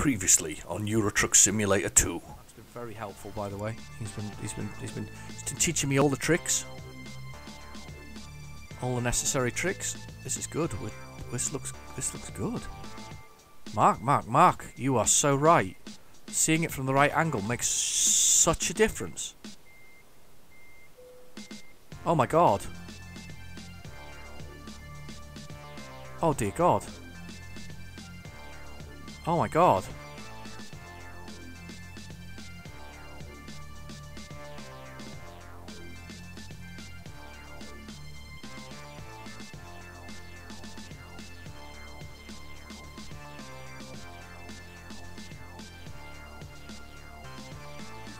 Previously on Euro Truck Simulator 2. It's been very helpful, by the way. He's been teaching me all the tricks, all the necessary tricks. This is good. This looks good. Mark, you are so right. Seeing it from the right angle makes such a difference. Oh my god. Oh dear god. Oh my god.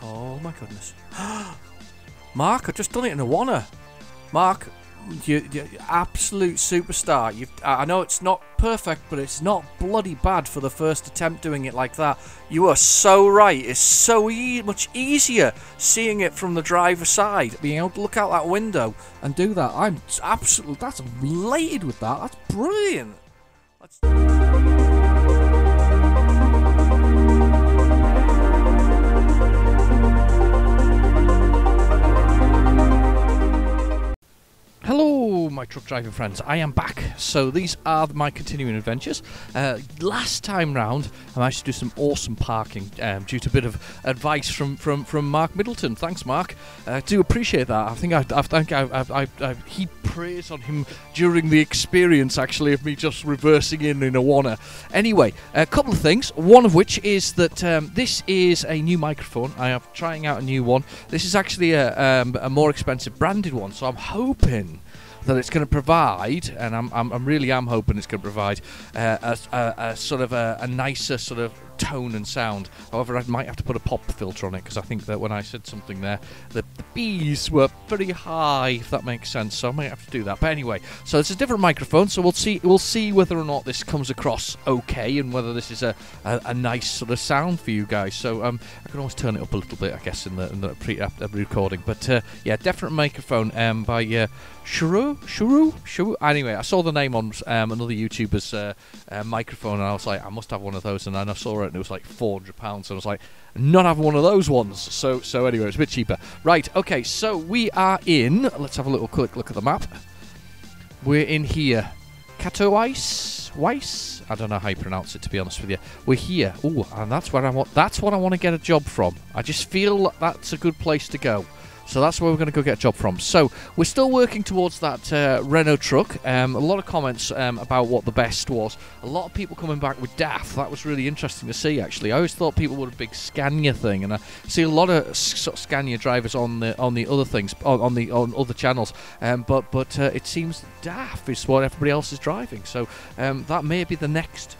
Oh my goodness. Mark, I've just done it in a wanna. Mark, you're absolute superstar. I know it's not perfect, but it's not bloody bad for the first attempt doing it like that. You are so right. It's so much easier seeing it from the driver's side, being able to look out that window and do that. That's elated with that. That's brilliant. Hello, my truck driving friends. I am back. So these are my continuing adventures. Last time round, I managed to do some awesome parking due to a bit of advice from Mark Middleton. Thanks, Mark. I do appreciate that. I think I heaped praise on him during the experience, actually, of me just reversing in a wanna. Anyway, a couple of things. One of which is that this is a new microphone. I am trying out a new one. This is actually a more expensive branded one, so I'm hoping that it's going to provide, and I'm really hoping it's going to provide a sort of a nicer sort of tone and sound. However, I might have to put a pop filter on it, because I think that when I said something there, the B's were very high, if that makes sense, so I might have to do that. But anyway, so it's a different microphone, so we'll see whether or not this comes across okay, and whether this is a nice sort of sound for you guys. So I can always turn it up a little bit, I guess, in the pre-recording. But yeah, different microphone by Shuru. Anyway, I saw the name on another YouTuber's microphone, and I was like, I must have one of those. And then I saw it, and it was like £400. And I was like, not having one of those ones. So anyway, it's a bit cheaper. Right, okay, so we are in. Let's have a little quick look at the map. We're in here. Katowice? I don't know how you pronounce it, to be honest with you. We're here. Ooh, and that's where I want. That's what I want to get a job from. I just feel that's a good place to go. So that's where we're going to go get a job from. So we're still working towards that Renault truck. A lot of comments about what the best was. A lot of people coming back with DAF. That was really interesting to see, actually. I always thought people were a big Scania thing, and I see a lot of Scania drivers on the other things on other channels. But it seems DAF is what everybody else is driving. So that may be the next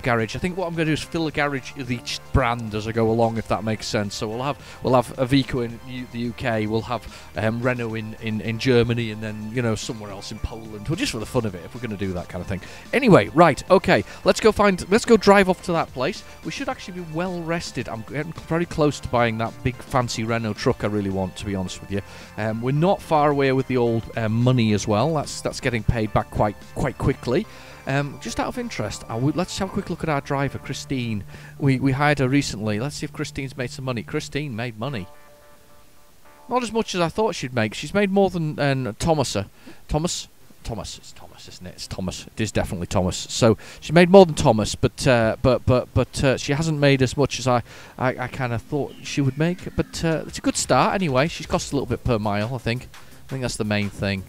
garage. I think what I'm going to do is fill a garage of each brand as I go along, if that makes sense. So we'll have Iveco in the UK, we'll have Renault in Germany, and then somewhere else in Poland. Well, just for the fun of it, if we're going to do that kind of thing. Anyway, right, okay, let's go drive off to that place. We should actually be well rested. I'm getting very close to buying that big fancy Renault truck I really want, to be honest with you. We're not far away with the old money as well. That's getting paid back quite quickly. Just out of interest, let's have a quick look at our driver, Christine. We hired her recently. Let's see if Christine's made some money. Christine made money. Not as much as I thought she'd make. She's made more than Thomas. Thomas? It's Thomas, isn't it? It's Thomas. It is definitely Thomas. So she made more than Thomas, but she hasn't made as much as I kind of thought she would make. But it's a good start anyway. She's cost a little bit per mile, I think. I think that's the main thing.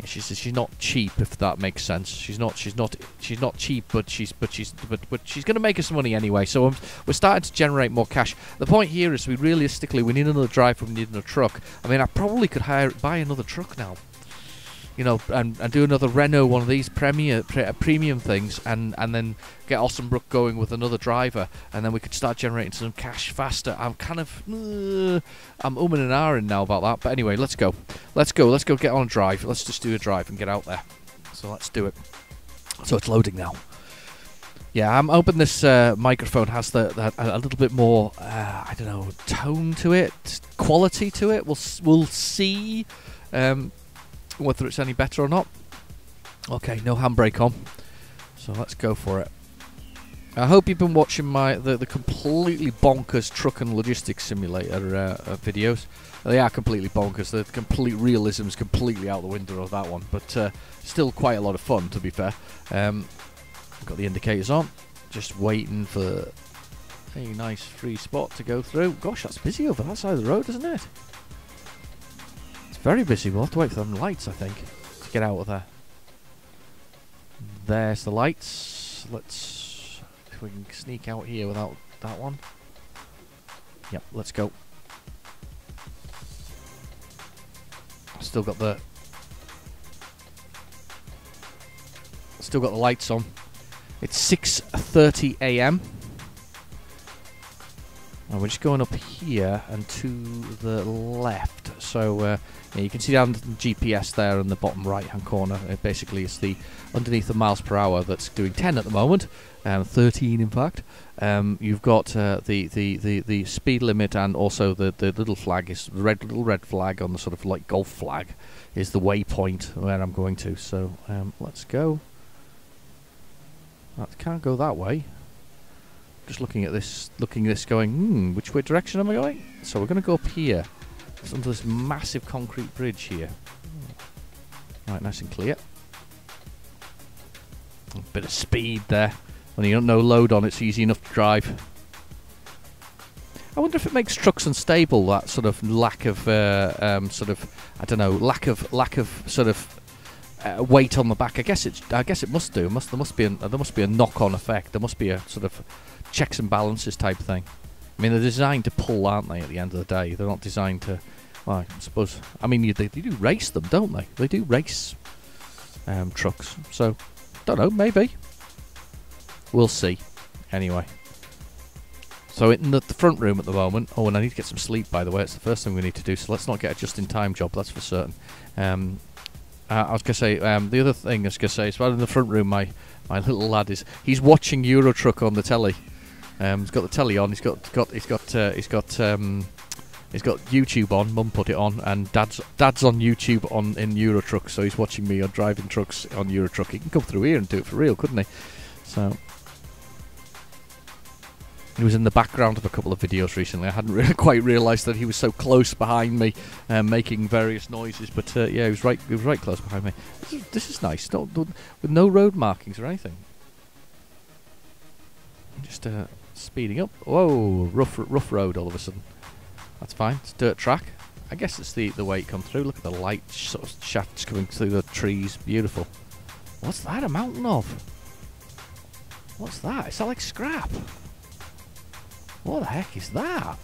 Yeah, she's not cheap, if that makes sense. She's not cheap, but she's going to make us money anyway. So we're starting to generate more cash. The point here is we need another driver. We need another truck. I mean, I probably could buy another truck now. And do another Renault, one of these premium things, and then get Ossenbrook going with another driver, and then we could start generating some cash faster. I'm kind of, I'm umming and ahhing now about that, but anyway, let's go get on a drive. Let's just do a drive and get out there. So let's do it. So it's loading now. Yeah, I'm hoping this microphone has a little bit more, I don't know, tone to it, quality to it. We'll see. Whether it's any better or not. Okay, no handbrake on, so let's go for it. I hope you've been watching the completely bonkers truck and logistics simulator videos. They are completely bonkers. The complete realism is completely out the window of that one, but still quite a lot of fun, to be fair. I've got the indicators on, just waiting for a nice free spot to go through. Gosh, that's busy over that side of the road, isn't it? It's very busy. We'll have to wait for them lights, I think, to get out of there. There's the lights. Let's... if we can sneak out here without that one. Yep, let's go. Still got the lights on. It's 6:30 a.m. and we're just going up here and to the left. So yeah, you can see down the GPS there in the bottom right-hand corner. It basically is the underneath the miles per hour that's doing 10 at the moment, 13 in fact. You've got the speed limit, and also the little flag is the little red flag on the sort of like golf flag is the waypoint where I'm going to. So let's go. That can't go that way. Just looking at this, going, which way direction am I going? So we're going to go up here. It's under this massive concrete bridge here. Right, nice and clear. A bit of speed there. When you don't know load on, it's easy enough to drive. I wonder if it makes trucks unstable, that sort of lack of I don't know, lack of sort of weight on the back. I guess it must do. There must be a knock-on effect. There must be a sort of checks and balances type thing. I mean, they're designed to pull, aren't they? At the end of the day, they're not designed to. Well, I suppose. I mean, they do race them, don't they? They do race trucks. So, don't know. Maybe we'll see. Anyway, so in the front room at the moment. Oh, and I need to get some sleep. By the way, it's the first thing we need to do. So let's not get a just-in-time job. That's for certain. I was gonna say the other thing I was gonna say is, well, in the front room, my little lad he's watching Euro Truck on the telly. He's got the telly on. He's got YouTube on. Mum put it on, and Dad's on YouTube in Euro Truck. So he's watching me on driving trucks on Euro Truck. He can come through here and do it for real, couldn't he? So he was in the background of a couple of videos recently. I hadn't really quite realised that he was so close behind me, making various noises. But yeah, he was right close behind me. This is nice, with no road markings or anything. Just speeding up. Whoa, rough road all of a sudden. That's fine. It's dirt track. I guess it's the way it comes through. Look at the light sort of shafts coming through the trees. Beautiful. What's that a mountain of? What's that? Is that like scrap? What the heck is that?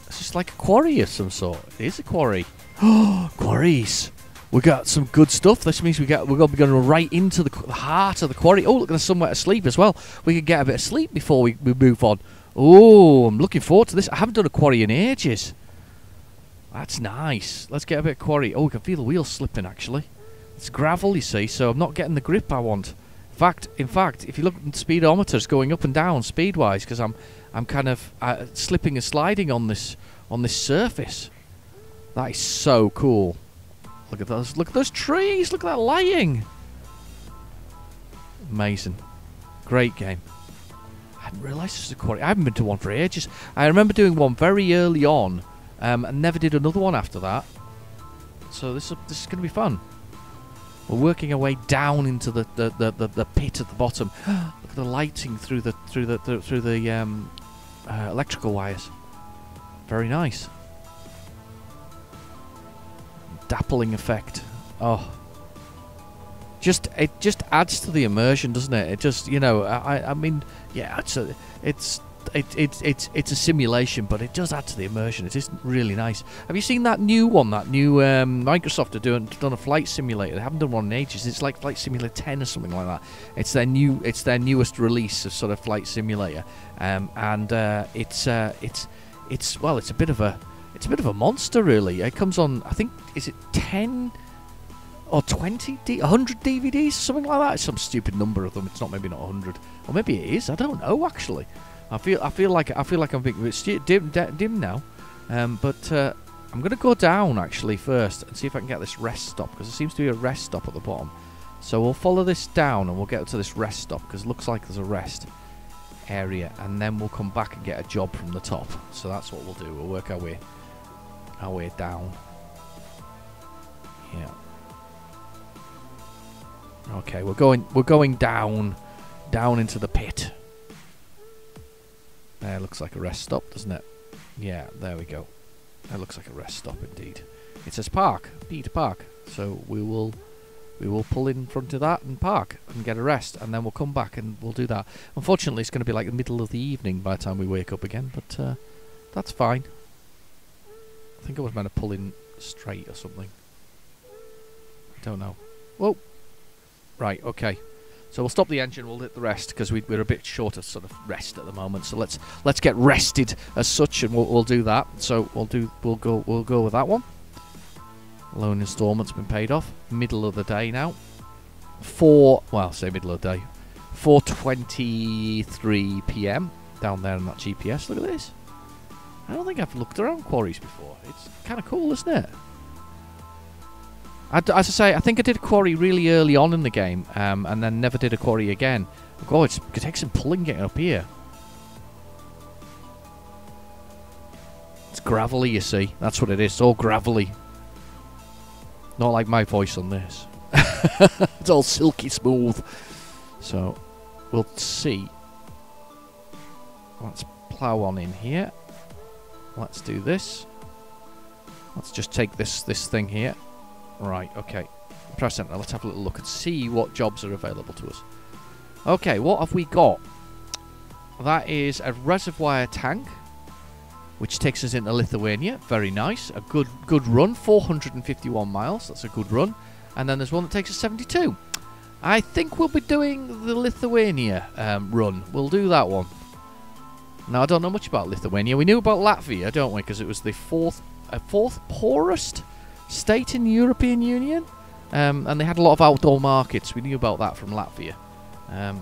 It's just like a quarry of some sort. It is a quarry. Oh, quarries. We got some good stuff. This means we're going to be going right into the heart of the quarry. Oh, look, there's somewhere to sleep as well. We could get a bit of sleep before we move on. Oh, I'm looking forward to this. I haven't done a quarry in ages. That's nice. Let's get a bit of quarry. Oh, we can feel the wheels slipping, actually. It's gravel, you see, so I'm not getting the grip I want. In fact, if you look at the speedometers going up and down speed-wise, because I'm kind of slipping and sliding on this surface. That is so cool. Look at those! Look at those trees! Look at that lighting! Amazing, great game. I hadn't realised this was a quarry. I haven't been to one for ages. I remember doing one very early on, and never did another one after that. So this is going to be fun. We're working our way down into the pit at the bottom. Look at the lighting through the electrical wires. Very nice. Dappling effect. Oh, it just adds to the immersion, doesn't it? It just, you know, I mean, yeah, it's a simulation, but it does add to the immersion. It is really nice. Have you seen that new one? That new Microsoft have done a flight simulator. They haven't done one in ages. It's like Flight Simulator 10 or something like that. It's their newest release of sort of flight simulator, and it's a bit of a monster, really. It comes on, I think, is it 10 or 20, 100 DVDs, something like that. It's some stupid number of them. It's maybe not 100, or maybe it is. I don't know, actually. I feel like I'm being dim now, but I'm going to go down actually first and see if I can get this rest stop, because there seems to be a rest stop at the bottom. So we'll follow this down and we'll get to this rest stop because it looks like there's a rest area, and then we'll come back and get a job from the top. So that's what we'll do. We'll work our way down. Yeah. Okay, we're going down into the pit. There, looks like a rest stop, doesn't it? Yeah, there we go. That looks like a rest stop indeed. It says park, P to park. So we will pull in front of that and park and get a rest, and then we'll come back and we'll do that. Unfortunately, it's going to be like the middle of the evening by the time we wake up again, but that's fine. I think I was meant to pull in straight or something. I don't know. Whoa. Right, okay. So we'll stop the engine, we'll hit the rest, because we're a bit short of sort of rest at the moment. So let's get rested as such, and we'll do that. So we'll go with that one. Loan installment's been paid off. Middle of the day now. Say middle of the day. 4:23 p.m. down there on that GPS. Look at this. I don't think I've looked around quarries before. It's kind of cool, isn't it? As I say, I think I did a quarry really early on in the game, and then never did a quarry again. Oh, it takes some pulling getting up here. It's gravelly, you see. That's what it is. It's all gravelly. Not like my voice on this. It's all silky smooth. So, we'll see. Let's plough on in here. Let's do this. Let's just take this thing here. Right, okay. Press enter. Let's have a little look and see what jobs are available to us. Okay, what have we got? That is a reservoir tank, which takes us into Lithuania. Very nice. A good run. 451 miles. That's a good run. And then there's one that takes us 72. I think we'll be doing the Lithuania run. We'll do that one. Now, I don't know much about Lithuania. We knew about Latvia, don't we? Because it was the fourth poorest state in the European Union. And they had a lot of outdoor markets. We knew about that from Latvia. And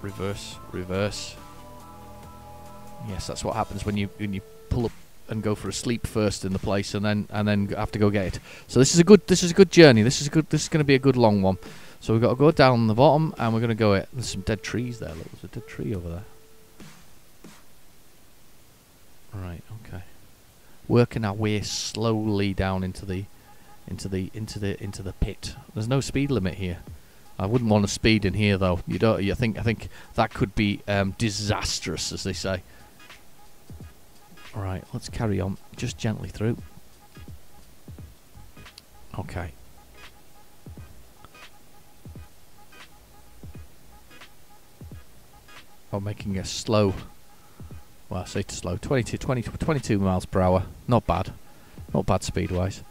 reverse. Yes, that's what happens when you pull up and go for a sleep first in the place, and then have to go get it. So this is a good journey. This is going to be a good long one. So we've got to go down the bottom, and we're going to go it. There's some dead trees there. Look, there's a dead tree over there. Right. Okay. Working our way slowly down into the pit. There's no speed limit here. I wouldn't want to speed in here though. You don't. I think that could be disastrous, as they say. All right. Let's carry on. Just gently through. Okay. Oh, making a slow. Well, I say to slow. 22 miles per hour. Not bad. Not bad speed-wise.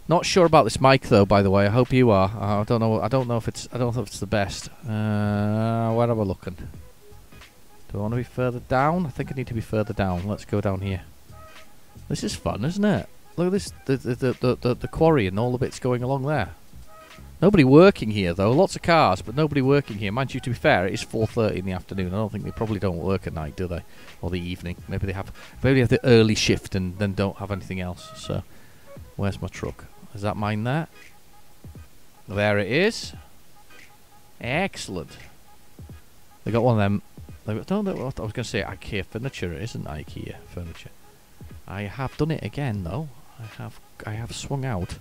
Not sure about this mic though. By the way, I hope you are. I don't know if it's the best. Where are we looking? Do I want to be further down? I think I need to be further down. Let's go down here. This is fun, isn't it? Look at this. The quarry and all the bits going along there. Nobody working here though. Lots of cars, but nobody working here. Mind you, to be fair, it is 4:30 in the afternoon. I don't think they probably don't work at night, do they? Or the evening. Maybe they have the early shift and then don't have anything else. So, where's my truck? Is that mine there? There it is. Excellent. They got one of them. I was going to say IKEA furniture. It isn't IKEA furniture. I have done it again though. I have swung out.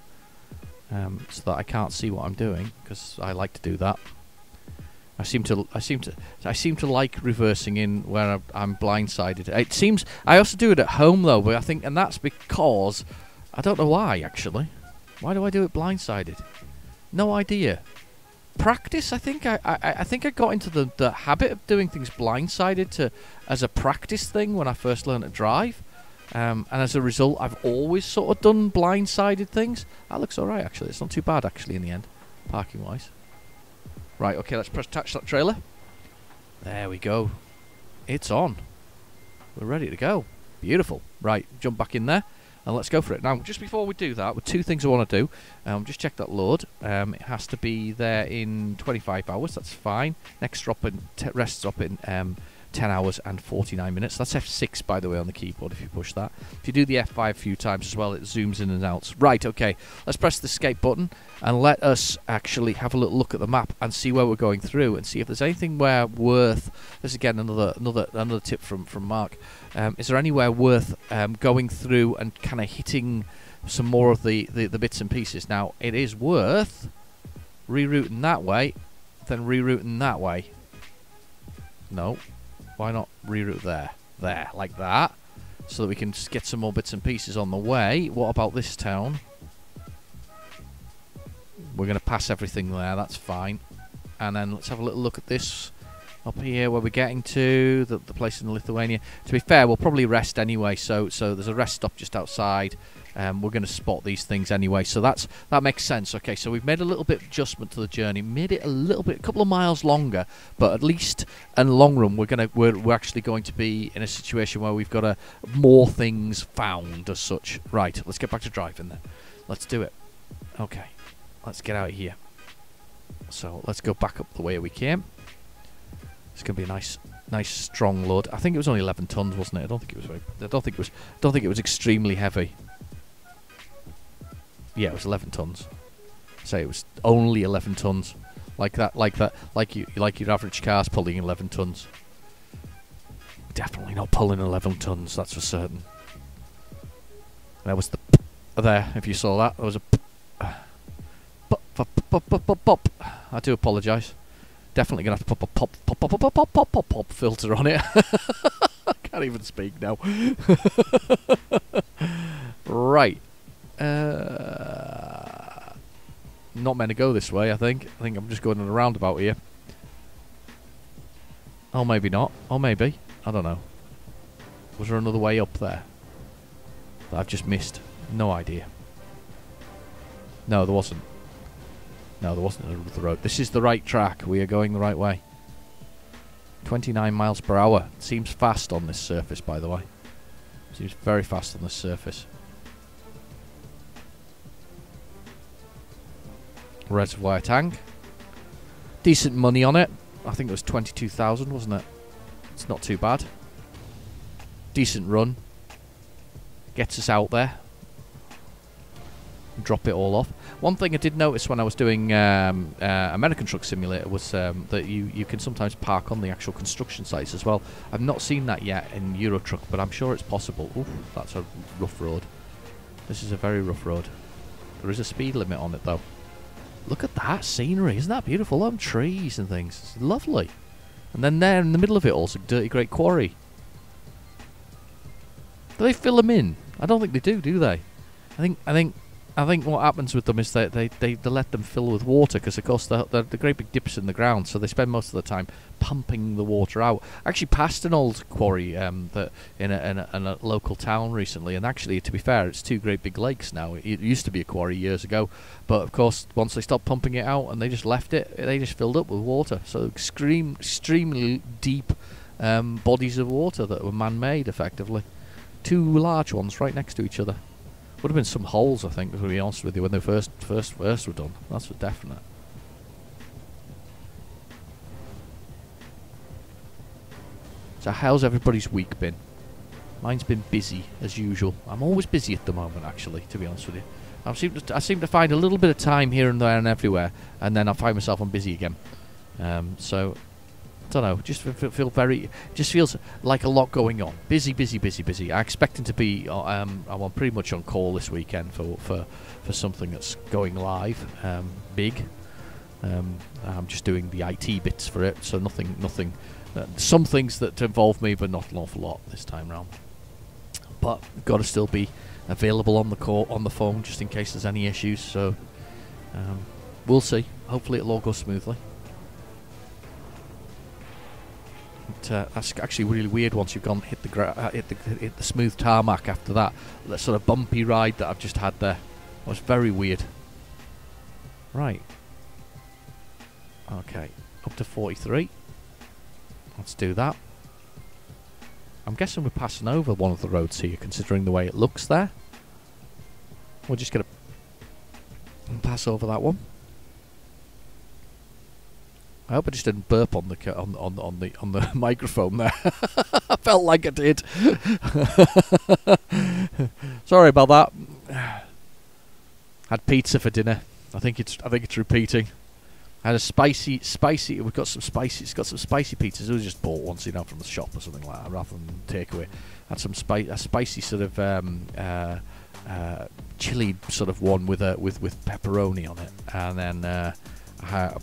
So that I can't see what I'm doing, because I like to do that. I seem to like reversing in where I'm blindsided. It seems I also do it at home though, but I think, and that's because I don't know why actually. Why do I do it blindsided? No idea. Practice. I think I got into the habit of doing things blindsided as a practice thing when I first learned to drive. And as a result, I've always sort of done blindsided things. That looks alright, actually. It's not too bad, actually, in the end, parking-wise. Right, okay, let's attach that trailer. There we go. It's on. We're ready to go. Beautiful. Right, jump back in there, and let's go for it. Now, just before we do that, with two things I want to do. Just check that load. It has to be there in 25 hours. That's fine. Next drop in, rest drop in 10 hours and 49 minutes. That's F6, by the way, on the keyboard if you push that. If you do the F5 a few times as well, it zooms in and out. Right, okay. Let's press the escape button and let us actually have a little look at the map and see where we're going through and see if there's anything where worth... This is, again, another tip from Mark. Is there anywhere worth going through and kind of hitting some more of the bits and pieces? Now, it is worth rerouting that way, then rerouting that way. No. Why not reroute there? There, like that. So that we can just get some more bits and pieces on the way. What about this town? We're going to pass everything there, that's fine. And then let's have a little look at this up here where we're getting to, the place in Lithuania. To be fair, we'll probably rest anyway, so there's a rest stop just outside. We're going to spot these things anyway, so that makes sense. Okay, so we've made a little bit of adjustment to the journey, made it a couple of miles longer, but at least in the long run, we're actually going to be in a situation where we've got more things found as such. Right, let's get back to driving then. Let's do it. Okay, let's get out of here. So let's go back up the way we came. It's going to be a nice strong load. I think it was only 11 tons, wasn't it? I don't think it was extremely heavy. Yeah, it was 11 tons. Say it was only 11 tons. Like your average car's pulling 11 tons. Definitely not pulling 11 tons, that's for certain. There was the there, if you saw that. There was a pop. I do apologise. Definitely gonna have to pop a pop filter on it. I can't even speak now. Right. Not meant to go this way, I think. I think I'm just going in a roundabout here. Oh, maybe not. Oh, maybe. I don't know. Was there another way up there that I've just missed? No idea. No, there wasn't. No, there wasn't another road. This is the right track. We are going the right way. 29 miles per hour. Seems fast on this surface, by the way. Seems very fast on this surface. Reservoir tank. Decent money on it. I think it was 22,000, wasn't it? It's not too bad. Decent run. Gets us out there. Drop it all off. One thing I did notice when I was doing American Truck Simulator was that you can sometimes park on the actual construction sites as well. I've not seen that yet in Euro Truck, but I'm sure it's possible. Oof, that's a rough road. This is a very rough road. There is a speed limit on it though. Look at that scenery, isn't that beautiful? Trees and things, it's lovely. And then there in the middle of it all, some dirty great quarry. Do they fill them in? I don't think they do they? I think what happens with them is they let them fill with water because, of course, they're great big dips in the ground, so they spend most of the time pumping the water out. I actually passed an old quarry that in a local town recently, and actually, to be fair, it's two great big lakes now. It used to be a quarry years ago, but of course, once they stopped pumping it out and they just left it, they just filled up with water. So extremely deep bodies of water that were man-made, effectively. Two large ones right next to each other. Would have been some holes, I think, to be honest with you, when they first were done. That's for definite. So how's everybody's week been? Mine's been busy, as usual. I'm always busy at the moment, actually, to be honest with you. I seem to find a little bit of time here and there and everywhere, and then I find myself I'm busy again. So... don't know, just just feels like a lot going on. Busy. I'm expecting to be I'm pretty much on call this weekend for something that's going live, big. I'm just doing the IT bits for it, so nothing some things that involve me, but not an awful lot this time round. But got to still be available on the phone just in case there's any issues, so we'll see. Hopefully it'll all go smoothly. That's actually really weird once you've gone hit the smooth tarmac after that sort of bumpy ride that I've just had there. It was very weird. Right. Okay. Up to 43. Let's do that. I'm guessing we're passing over one of the roads here, considering the way it looks there. We're just going to pass over that one. I hope I just didn't burp on the microphone there. I felt like I did. Sorry about that. Had pizza for dinner. I think it's repeating. I had a spicy. We've got some spicy. It's got some spicy pizzas. It was just bought once, from the shop or something like that, rather than takeaway. Had some a spicy sort of chili sort of one with pepperoni on it, and then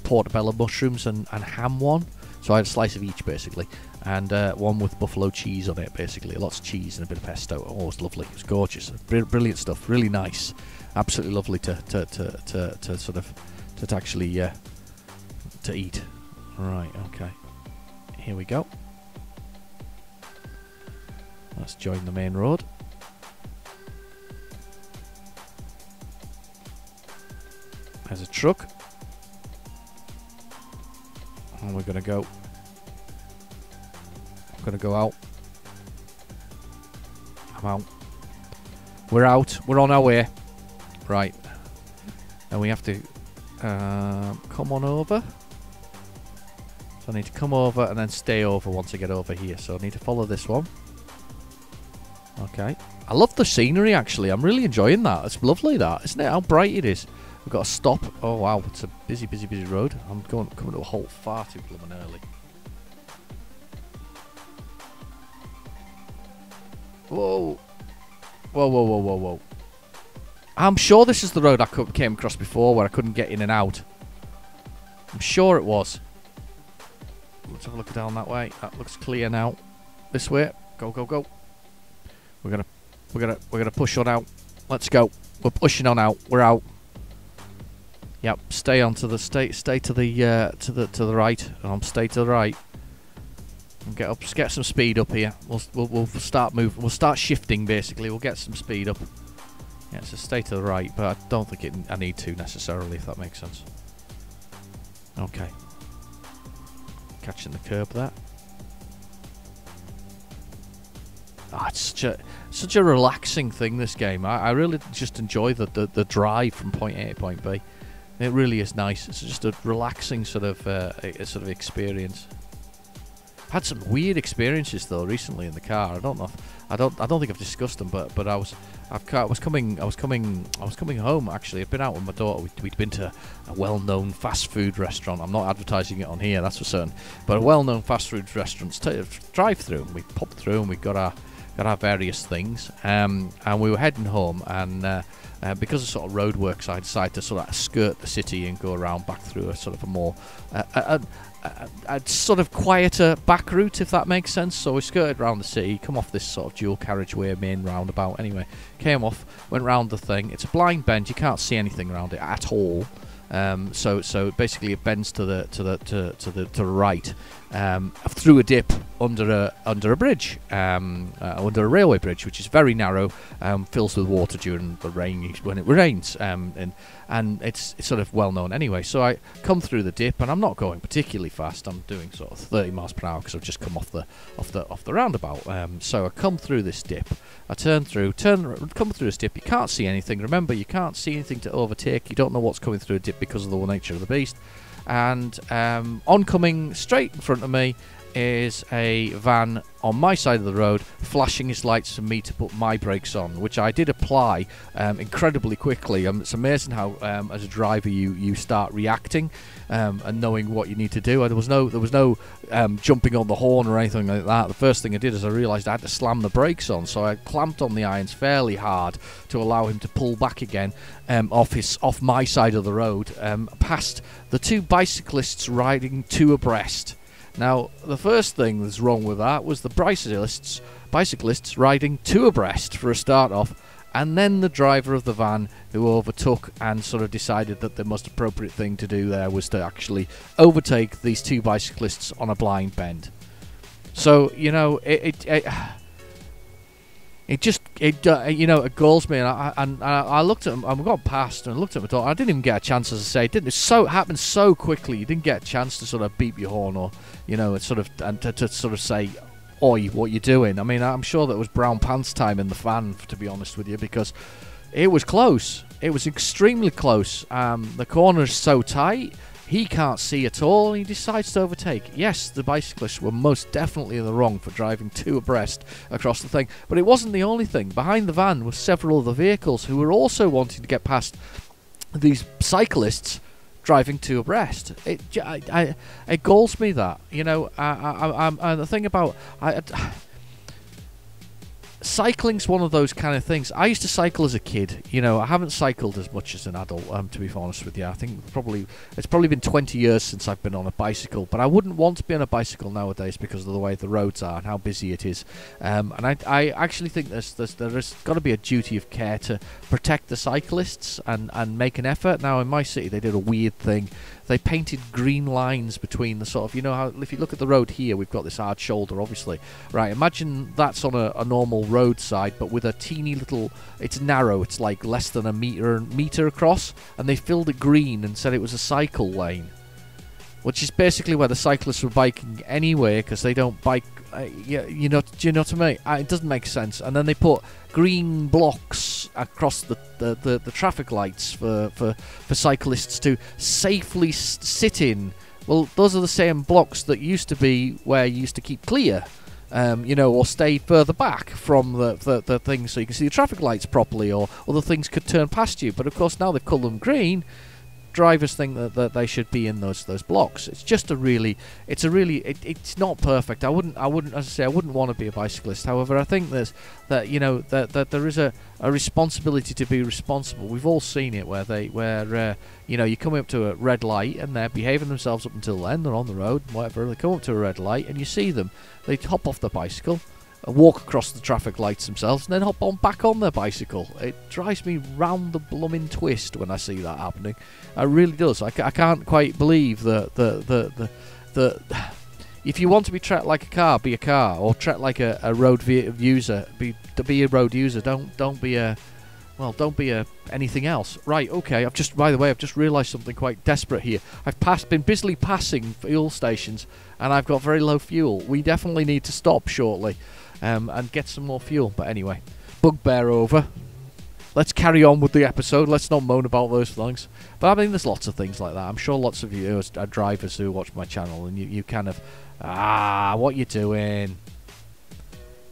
portobello mushrooms and ham one. So I had a slice of each basically, and one with buffalo cheese on it basically. Lots of cheese and a bit of pesto. Oh, it was lovely. It was gorgeous. Brilliant stuff. Really nice. Absolutely lovely to actually to eat. Right. Okay. Here we go. Let's join the main road. There's a truck. And we're going to go. I'm going to go out. I'm out. We're out. We're on our way. Right. And we have to come on over. So I need to come over and then stay over once I get over here. So I need to follow this one. Okay. I love the scenery, actually. I'm really enjoying that. It's lovely, that, isn't it? How bright it is. We've got to stop. Oh, wow. It's a busy road. I'm coming to a halt far too blooming early. Whoa. Whoa. I'm sure this is the road I came across before where I couldn't get in and out. I'm sure it was. Let's have a look down that way. That looks clear now. This way. Go. We're gonna push on out. Let's go. We're pushing on out. We're out. Yep. Stay to the right. Stay to the right. And get some speed up here. We'll start moving. We'll start shifting basically. We'll get some speed up. Yeah, so stay to the right, but I don't think I need to necessarily, if that makes sense. Okay. Catching the curb there. It's such a relaxing thing, this game. I really just enjoy the drive from point A to point B. It really is nice. It's just a relaxing sort of experience. I've had some weird experiences though recently in the car. I don't think I've discussed them, but I was coming home actually. I've been out with my daughter. We'd been to a well-known fast food restaurant. I'm not advertising it on here, that's for certain. But a well-known fast food restaurant drive-through, and we popped through and we got our various things. And we were heading home, and because of sort of roadworks, I decided to sort of skirt the city and go around back through a sort of a more a sort of quieter back route, if that makes sense. So we skirted around the city, come off this sort of dual carriageway main roundabout. Anyway, came off, went round the thing. It's a blind bend; you can't see anything around it at all. So basically it bends to the right through a dip under a bridge, under a railway bridge, which is very narrow, fills with water during the rain when it rains, and it's sort of well known anyway. So I come through the dip, and I'm not going particularly fast. I'm doing sort of 30 miles per hour because I've just come off the roundabout. So I come through this dip. I come through this dip. You can't see anything. Remember, you can't see anything to overtake. You don't know what's coming through a dip because of the nature of the beast. And oncoming straight in front of me is a van on my side of the road, flashing his lights for me to put my brakes on, which I did apply incredibly quickly. It's amazing how, as a driver, you start reacting and knowing what you need to do. There was no jumping on the horn or anything like that. The first thing I did is I realised I had to slam the brakes on, so I clamped on the irons fairly hard to allow him to pull back again off my side of the road, past the two bicyclists riding two abreast. Now, the first thing that's wrong with that was the bicyclists riding two abreast for a start off, and then the driver of the van who overtook and sort of decided that the most appropriate thing to do there was to actually overtake these two bicyclists on a blind bend. So, it galls me, and I looked at him. I got past and looked at my daughter. I didn't even get a chance, as I say. It happened so quickly. You didn't get a chance to sort of beep your horn or, to sort of say, "Oi, what you doing?" I mean, I'm sure that it was brown pants time in the van, to be honest with you, because it was close. It was extremely close. The corner's so tight. He can't see at all, and he decides to overtake. Yes, the bicyclists were most definitely in the wrong for driving two abreast across the thing, but it wasn't the only thing. Behind the van were several other vehicles who were also wanting to get past these cyclists driving two abreast. It galls me that, you know. The thing about cycling's one of those kind of things. I used to cycle as a kid. You know, I haven't cycled as much as an adult, to be honest with you. I think it's probably been 20 years since I've been on a bicycle, but I wouldn't want to be on a bicycle nowadays because of the way the roads are and how busy it is. And I actually think there's got to be a duty of care to protect the cyclists and make an effort. Now, in my city, they did a weird thing. They painted green lines between the sort of, you know how if you look at the road here, we've got this hard shoulder, obviously. Right, imagine that's on a normal roadside, but with a teeny little, it's narrow, it's like less than a meter across, and they filled it green and said it was a cycle lane, which is basically where the cyclists were biking anyway, because they don't bike, you know what I mean? It doesn't make sense. And then they put green blocks across the traffic lights for cyclists to safely sit in. Well, those are the same blocks that used to be where you used to keep clear, you know, or stay further back from the thing so you can see the traffic lights properly, or other things could turn past you. But of course now they've colored them green. Drivers think that they should be in those blocks. It's just it's not perfect. I wouldn't as I say, I wouldn't want to be a bicyclist. However, I think that you know that there is a responsibility to be responsible. We've all seen it where you know, you come up to a red light and they're behaving themselves up until then. They're on the road, whatever. They come up to a red light and you see them. They hop off the bicycle, walk across the traffic lights themselves, and then hop back on their bicycle. It drives me round the blooming twist when I see that happening. It really does. I can't quite believe that if you want to be treated like a car, be a car, or treat like a road user. Be a road user. Don't be a anything else. Right, okay, by the way, I've just realised something quite desperate here. I've been busily passing fuel stations, and I've got very low fuel. We definitely need to stop shortly and get some more fuel. But anyway, bugbear over. Let's carry on with the episode. Let's not moan about those things. But I mean, there's lots of things like that. I'm sure lots of you are drivers who watch my channel, and you kind of, what you doing?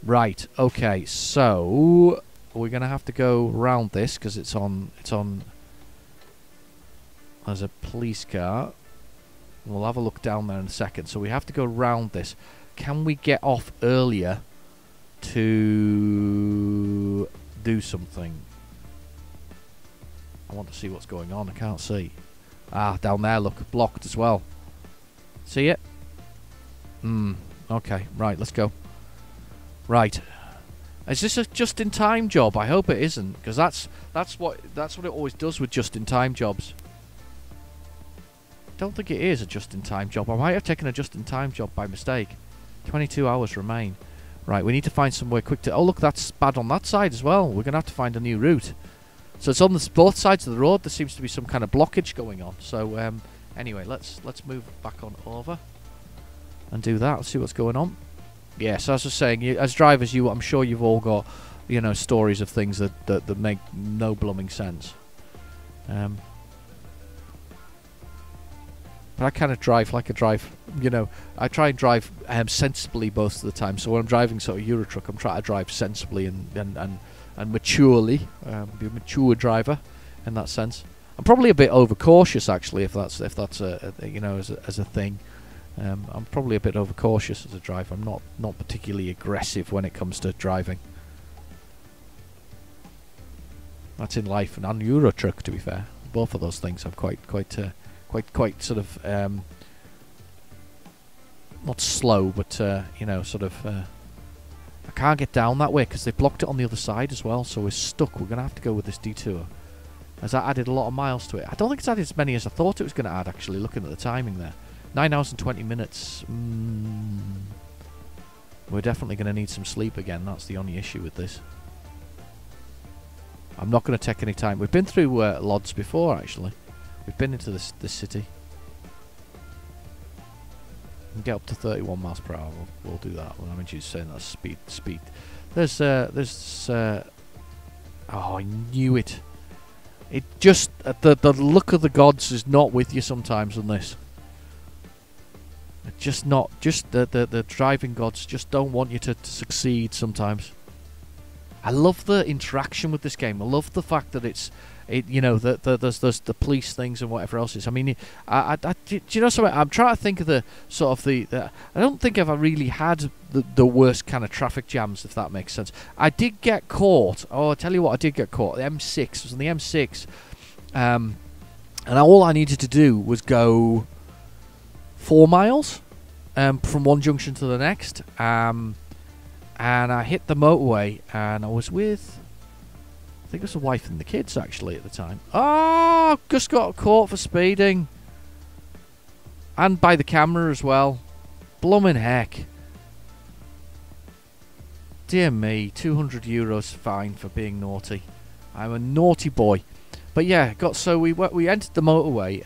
Right, okay, so we're gonna have to go round this because it's on there's a police car. We'll have a look down there in a second. So we have to go round this. Can we get off earlier to do something? I want to see what's going on. I can't see. Down there, look, blocked as well. See it? Okay, right, let's go. Right. Is this a just-in-time job? I hope it isn't, because that's what it always does with just-in-time jobs. Don't think it is a just-in-time job. I might have taken a just-in-time job by mistake. 22 hours remain. Right, we need to find somewhere quick to... Oh, look, that's bad on that side as well. We're going to have to find a new route. So it's on both sides of the road. There seems to be some kind of blockage going on. So, anyway, let's move back on over and do that. Let's see what's going on. Yes, as I was saying, as drivers, I'm sure you've all got, you know, stories of things that make no blooming sense. But I kind of drive like I drive, you know, I try and drive sensibly most of the time. So when I'm driving sort of Euro Truck, I'm trying to drive sensibly and maturely, be a mature driver in that sense. I'm probably a bit overcautious actually, if that's a you know, as a thing. I'm probably a bit overcautious as a driver. I'm not particularly aggressive when it comes to driving. That's in life and on Euro Truck, to be fair. Both of those things I'm quite sort of not slow, but you know, sort of. I can't get down that way because they blocked it on the other side as well, so we're stuck. We're gonna have to go with this detour. As that added a lot of miles to it. I don't think it's added as many as I thought it was gonna add. Actually, looking at the timing there. 9 hours and 20 minutes. We're definitely going to need some sleep again. That's the only issue with this. I'm not going to take any time. We've been through Lodz before, actually. We've been into this city. And get up to 31 miles per hour. We'll do that. Well, I mean, she's saying that's speed. There's oh, I knew it. it just the luck of the gods is not with you sometimes on this. Just not, just the driving gods just don't want you to succeed sometimes. I love the interaction with this game. I love the fact that there's the police things and whatever else is. I mean, do you know something? I'm trying to think of the sort of the I don't think I've really had the worst kind of traffic jams, if that makes sense. I did get caught. Oh, I tell you what, I did get caught. The M6 was on the M6, and all I needed to do was go 4 miles from one junction to the next, and I hit the motorway, and I was with, I think it was the wife and the kids actually at the time. Oh, just got caught for speeding, and by the camera as well. Bloomin' heck. Dear me, €200 fine for being naughty. I'm a naughty boy. But yeah, we entered the motorway,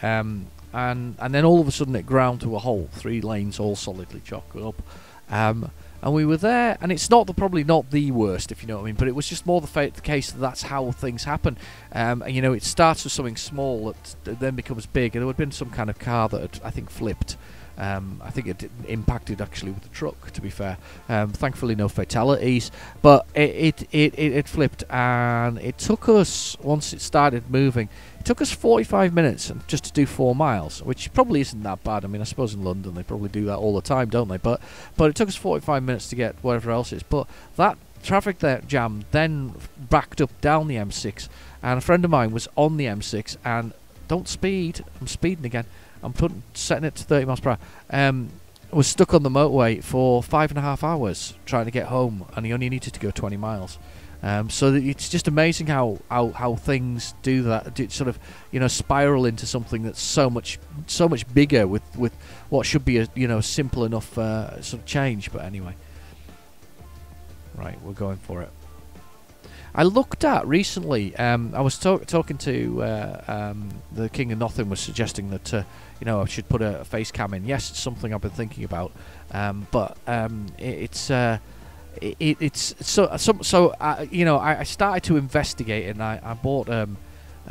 and then all of a sudden it ground to a halt. 3 lanes all solidly chocked up, and we were there. And it's probably not the worst, if you know what I mean. But it was just more the case that that's how things happen. And, it starts with something small that then becomes big. And there had been some kind of car that had, I think, flipped. I think it impacted actually with the truck, to be fair. Thankfully no fatalities, but it flipped, and it took us, once it started moving, it took us 45 minutes just to do 4 miles, which probably isn't that bad. I mean, I suppose in London they probably do that all the time, don't they? But it took us 45 minutes to get whatever else it is. But that traffic jam then backed up down the M6, and a friend of mine was on the M6, and don't speed, I'm speeding again, I'm setting it to 30 miles per hour. Was stuck on the motorway for 5.5 hours trying to get home, and he only needed to go 20 miles. So it's just amazing how things do that, sort of spiral into something that's so much bigger with what should be a simple enough sort of change. But anyway, right, we're going for it. I looked at recently. I was talking to the King of Nothing, was suggesting that I should put a face cam in. Yes, it's something I've been thinking about, but it's so I started to investigate it, and I bought a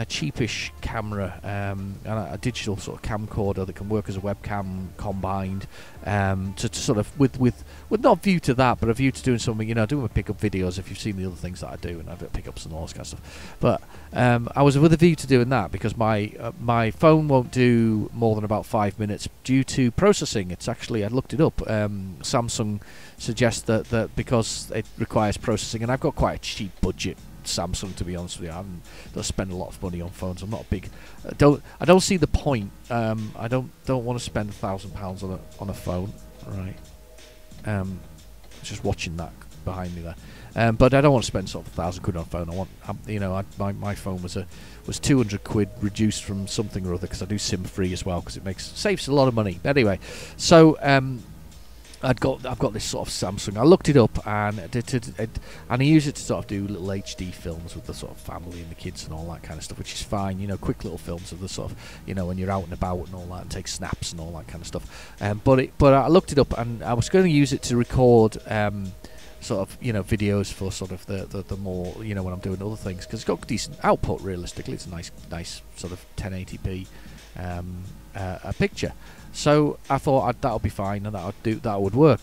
cheapish camera, and a digital sort of camcorder that can work as a webcam combined, to sort of with not a view to that, but a view to doing something, doing pickup videos, if you've seen the other things that I do, and I've got pickups and all this kind of stuff. But I was with a view to doing that because my phone won't do more than about 5 minutes due to processing. It's actually, I looked it up, Samsung suggests that because it requires processing, and I've got quite a cheap budget Samsung, to be honest with you. I don't spend a lot of money on phones. I'm not a big. I don't see the point. I don't want to spend £1,000 on a phone, right? Just watching that behind me there. But I don't want to spend sort of £1,000 on a phone. My phone was £200 reduced from something or other, because I do SIM free as well, because it saves a lot of money. Anyway, so I've got this sort of Samsung. I looked it up, and I use it to sort of do little HD films with the sort of family and the kids and all that kind of stuff, which is fine. Quick little films of the sort of when you're out and about and all that, and take snaps and all that kind of stuff. But I looked it up, and I was going to use it to record sort of videos for sort of the more when I'm doing other things, because it's got decent output. Realistically, it's a nice sort of 1080p a picture. So I thought that would be fine, and that would work.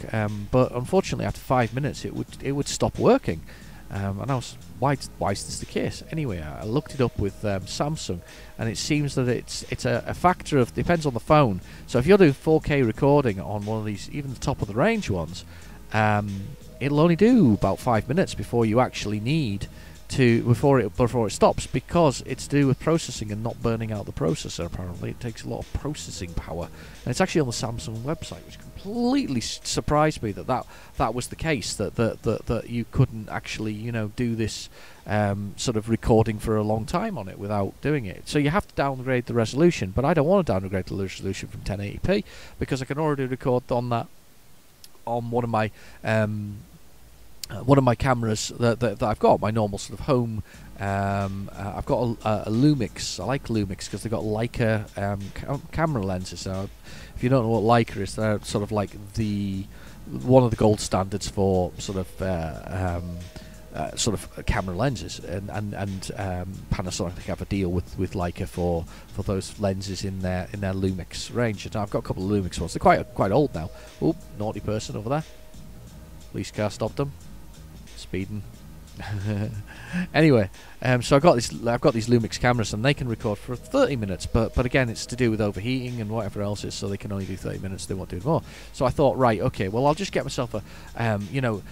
But unfortunately, after 5 minutes, it would stop working. And I was, why is this the case? Anyway, I looked it up with Samsung, and it seems that it's a factor of, depends on the phone. So if you're doing 4K recording on one of these, even the top of the range ones, it'll only do about 5 minutes before you actually need before it stops, because it's to do with processing and not burning out the processor. Apparently it takes a lot of processing power, and it's actually on the Samsung website, which completely surprised me that was the case, that you couldn't actually do this sort of recording for a long time on it without doing it. So you have to downgrade the resolution, but I don't want to downgrade the resolution from 1080p, because I can already record on that on one of my cameras that I've got, my normal sort of home. I've got a Lumix. I like Lumix because they've got Leica camera lenses. Now, if you don't know what Leica is, they're sort of like one of the gold standards for sort of sort of camera lenses, and Panasonic have a deal with Leica for those lenses in their Lumix range. And I've got a couple of Lumix ones. They're quite old now. Oh, naughty person over there. Police car stopped them. Speeding. Anyway, so I've got these Lumix cameras, and they can record for 30 minutes, but again, it's to do with overheating and whatever else is, so they can only do 30 minutes. They won't do more. So I thought, right, okay, well, I'll just get myself a you know,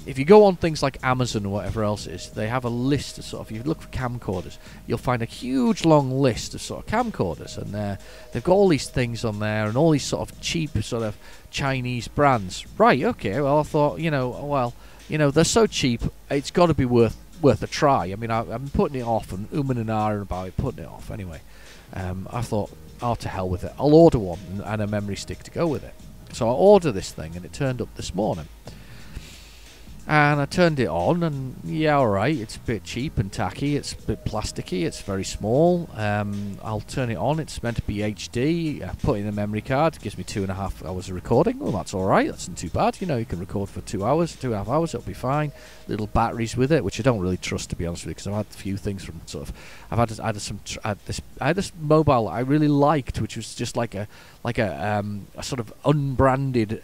if you go on things like Amazon or whatever else it is, they have a list of sort of, if you look for camcorders, you'll find a huge long list of sort of camcorders, and they've got all these things on there and all these sort of cheap sort of Chinese brands. Right, okay, well, I thought, you know, well, you know, they're so cheap, it's got to be worth a try. I mean, I'm putting it off, and and ahhing about it, putting it off. Anyway, I thought, oh, to hell with it. I'll order one and a memory stick to go with it. So I ordered this thing, and it turned up this morning. And I turned it on, and yeah, alright, it's a bit cheap and tacky, it's a bit plasticky, it's very small. I'll turn it on, it's meant to be HD, I put in a memory card, it gives me 2.5 hours of recording. Well, that's alright, that's not too bad, you know, you can record for 2 hours, 2.5 hours, it'll be fine. Little batteries with it, which I don't really trust, to be honest with you, because I've had a few things from sort of, I had this mobile I really liked, which was just like a sort of unbranded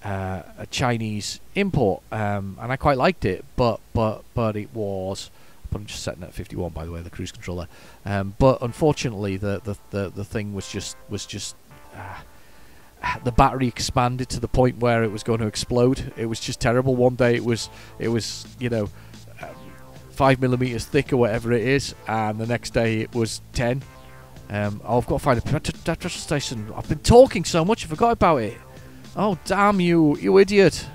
a Chinese import, and I quite liked it, but it was. But I'm just setting it at 51, by the way, the cruise controller. But unfortunately, the thing was just the battery expanded to the point where it was going to explode. It was just terrible. One day it was you know 5mm thick or whatever it is, and the next day it was 10. I've got to find a petrol station. I've been talking so much, I forgot about it. Oh, damn you idiot.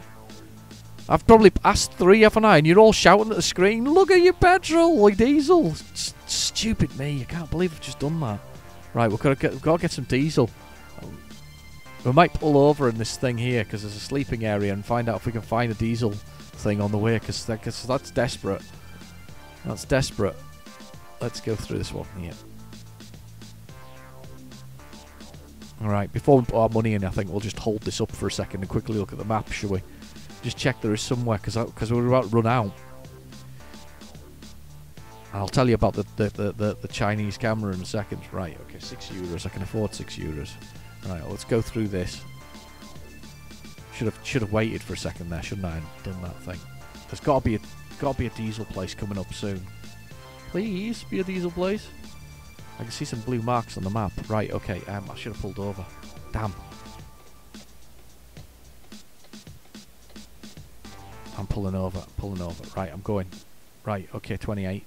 I've probably asked 3, haven't I? And you're all shouting at the screen, look at your petrol, or diesel. Stupid me, I can't believe I've just done that. Right, we've got to get some diesel. We might pull over in this thing here, because there's a sleeping area, and find out if we can find a diesel thing on the way, because that's desperate. That's desperate. Let's go through this one here. Alright, before we put our money in, I think we'll just hold this up for a second and quickly look at the map, shall we? Just check there is somewhere, because we're about to run out. I'll tell you about the Chinese camera in a second. Right, okay, €6. I can afford €6. Right, let's go through this. Should have waited for a second there, shouldn't I? And done that thing. There's got to be a diesel place coming up soon. Please be a diesel place. I can see some blue marks on the map. Right, okay, I should have pulled over. Damn. I'm pulling over. Right, I'm going. Right, okay, 28.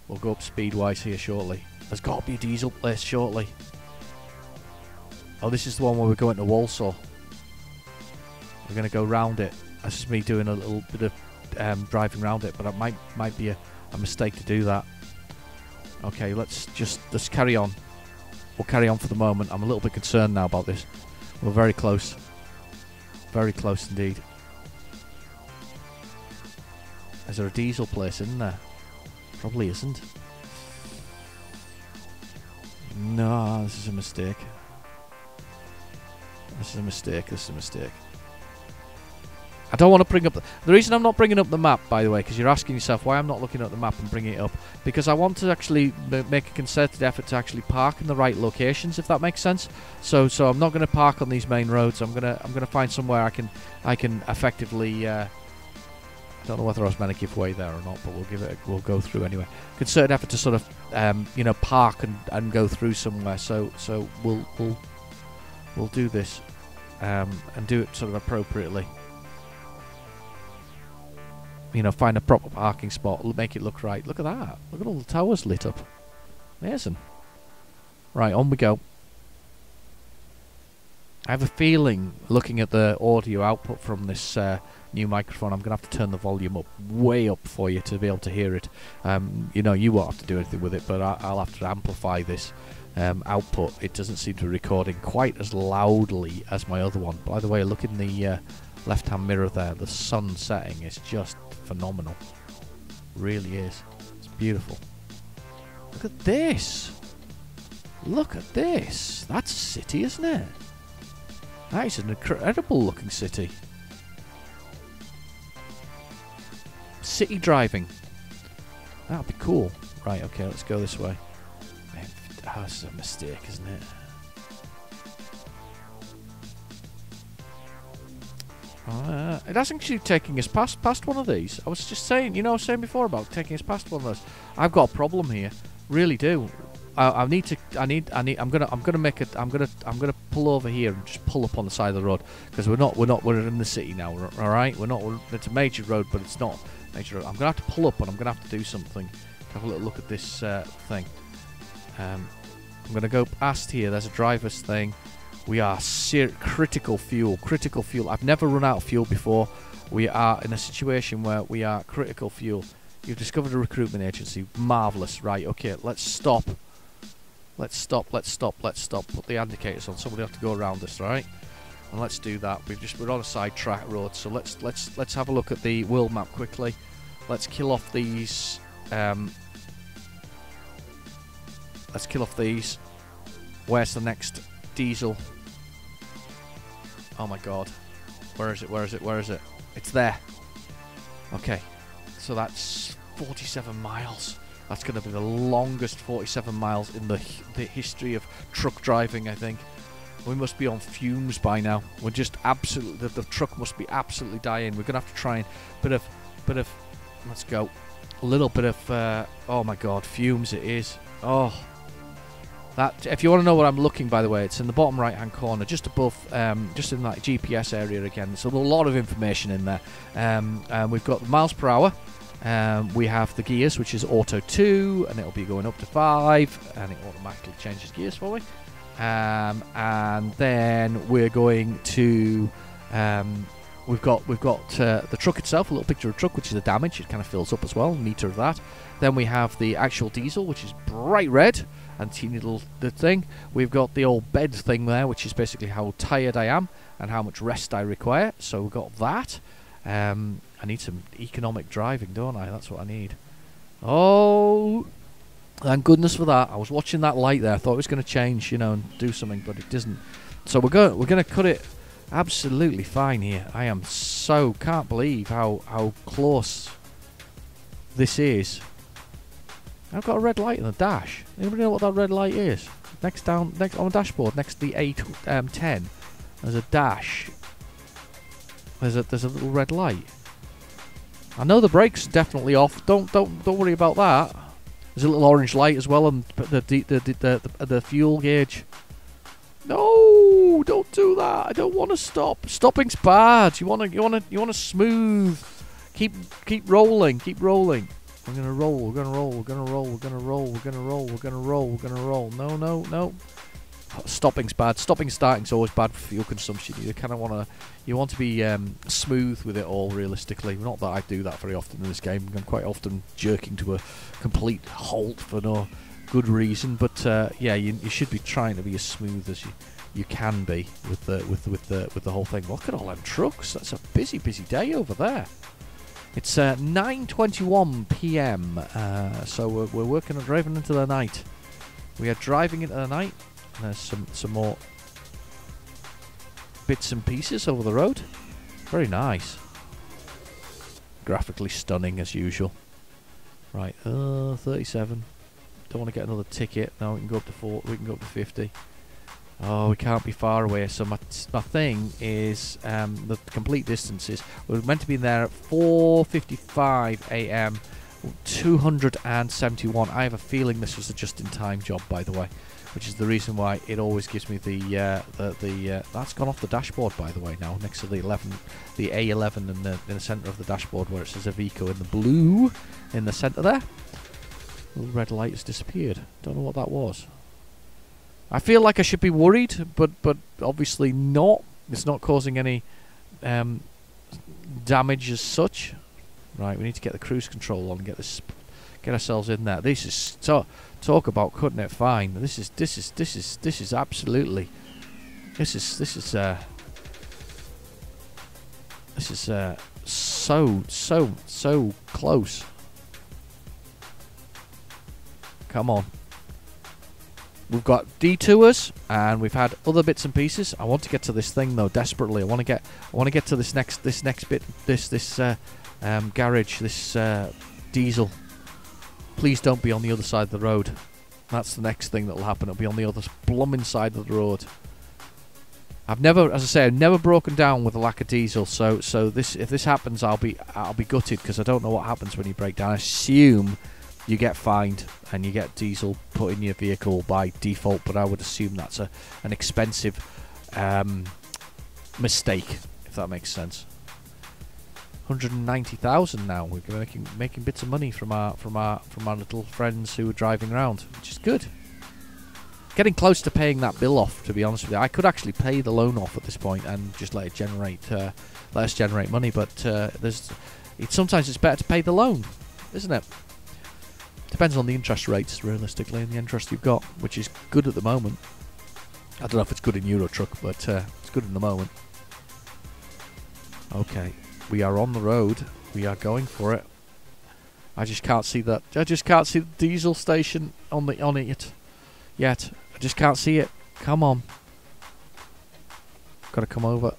We'll go up speed-wise here shortly. There's got to be a diesel place shortly. Oh, this is the one where we're going to Walsall. We're going to go round it. That's just me doing a little bit of driving around it, but it might be a mistake to do that. Okay, let's carry on. We'll carry on for the moment. I'm a little bit concerned now about this. We're very close. Very close indeed. Is there a diesel place in there? Probably isn't. No, this is a mistake. This is a mistake. I don't want to bring up the reason I'm not bringing up the map, by the way, because you're asking yourself why I'm not looking at the map and bringing it up, because I want to actually make a concerted effort to actually park in the right locations, if that makes sense. So I'm not going to park on these main roads. I'm gonna find somewhere I can effectively. I don't know whether I was meant to give way there or not, but we'll go through anyway. Concerted effort to sort of park and go through somewhere. So we'll do this and do it sort of appropriately. Find a proper parking spot, make it look right. Look at that. Look at all the towers lit up. Amazing. Right, on we go. I have a feeling, looking at the audio output from this new microphone, I'm going to have to turn the volume up, way up for you to be able to hear it. You won't have to do anything with it, but I'll have to amplify this output. It doesn't seem to be recording quite as loudly as my other one. By the way, look in the left-hand mirror there. The sun setting is just phenomenal. Really is. It's beautiful. Look at this. Look at this. That's a city, isn't it? That is an incredible looking city. city driving. That'd be cool. Right, okay, let's go this way. Oh, this is a mistake, isn't it? It hasn't actually taken us past one of these. I was just saying, I was saying before about taking us past one of those. I've got a problem here, really do. I'm gonna pull over here and just pull up on the side of the road because we're in the city now. All right, it's a major road, but it's not a major road. I'm gonna have to pull up and I'm gonna have to do something. Have a little look at this thing. I'm gonna go past here. There's a driver's thing. We are critical fuel. Critical fuel. I've never run out of fuel before. We are in a situation where we are critical fuel. You've discovered a recruitment agency. Marvellous. Right, okay, let's stop. Let's stop. Put the indicators on. Somebody have to go around us, right? And let's do that. We're on a side track road, so let's have a look at the world map quickly. Let's kill off these. Let's kill off these. Where's the next diesel? Oh my god. Where is it? It's there. Okay. So that's 47 miles. That's going to be the longest 47 miles in the history of truck driving, I think. We must be on fumes by now. We're just absolutely... The truck must be absolutely dying. We're going to have to try and... Bit of... Let's go. A little bit of... oh my god, fumes it is. Oh... That, if you want to know what I'm looking, by the way, it's in the bottom right-hand corner, just above, just in that GPS area again. So there's a lot of information in there. We've got the miles per hour. We have the gears, which is auto 2, and it'll be going up to 5, and it automatically changes gears for me. And then we're going to, we've got the truck itself, a little picture of the truck, which is the damage. It kind of fills up as well, meter of that. Then we have the actual diesel, which is bright red. And teeny little the thing. We've got the old bed thing there, which is basically how tired I am and how much rest I require. So we've got that. I need some economic driving, don't I? That's what I need. Oh, thank goodness for that. I was watching that light there. I thought it was going to change, and do something, but it doesn't. So we're going to cut it absolutely fine here. I am can't believe how close this is. I've got a red light in the dash. Anybody know what that red light is? Next on the dashboard, next to the A10, there's a dash. There's a little red light. I know the brakes are definitely off. Don't worry about that. There's a little orange light as well on the fuel gauge. No, don't do that. I don't want to stop. Stopping's bad. You want to smooth. Keep rolling. We're gonna roll. No. Stopping's bad. Starting's always bad for fuel consumption. You want to be smooth with it all. Realistically, not that I do that very often in this game. I'm quite often jerking to a complete halt for no good reason. But yeah, you should be trying to be as smooth as you can be with the whole thing. Look at all them trucks. That's a busy day over there. It's 9:21 p.m. So we're working on driving into the night. We are driving into the night. There's some more bits and pieces over the road. Very nice. Graphically stunning as usual. Right, 37. Don't want to get another ticket. No, we can go up to 4. We can go up to 50. Oh, we can't be far away. So my thing is the complete distances. We're meant to be in there at 4:55 a.m. 271. I have a feeling this was a just-in-time job, by the way, which is the reason why it always gives me the that's gone off the dashboard, by the way, now next to the A11 in the centre of the dashboard where it says Iveco in the blue in the centre there. The little red light has disappeared. Don't know what that was. I feel like I should be worried, but obviously not. It's not causing any damage as such. Right, we need to get the cruise control on, get ourselves in there. This is talk about cutting it fine. This is absolutely this is so close. Come on. We've got detours and we've had other bits and pieces. I want to get to this thing though desperately. I want to get to this next bit. garage, this diesel, please don't be on the other side of the road. That's the next thing that'll happen. It'll be on the other blooming side of the road. I've never, as I say, I've never broken down with a lack of diesel. So this, if this happens, I'll be gutted, because I don't know what happens when you break down. I assume you get fined and you get diesel put in your vehicle by default, but I would assume that's an expensive mistake, if that makes sense. 190,000 now. We're making bits of money from our little friends who are driving around, which is good. Getting close to paying that bill off, to be honest with you. I could actually pay the loan off at this point and just let us generate money. But sometimes it's better to pay the loan, isn't it? Depends on the interest rates, realistically, and the interest you've got, which is good at the moment. I don't know if it's good in Euro Truck, but it's good in the moment. Okay. We are on the road. We are going for it. I just can't see that. I just can't see the diesel station on it yet. I just can't see it. Come on. Gotta come over.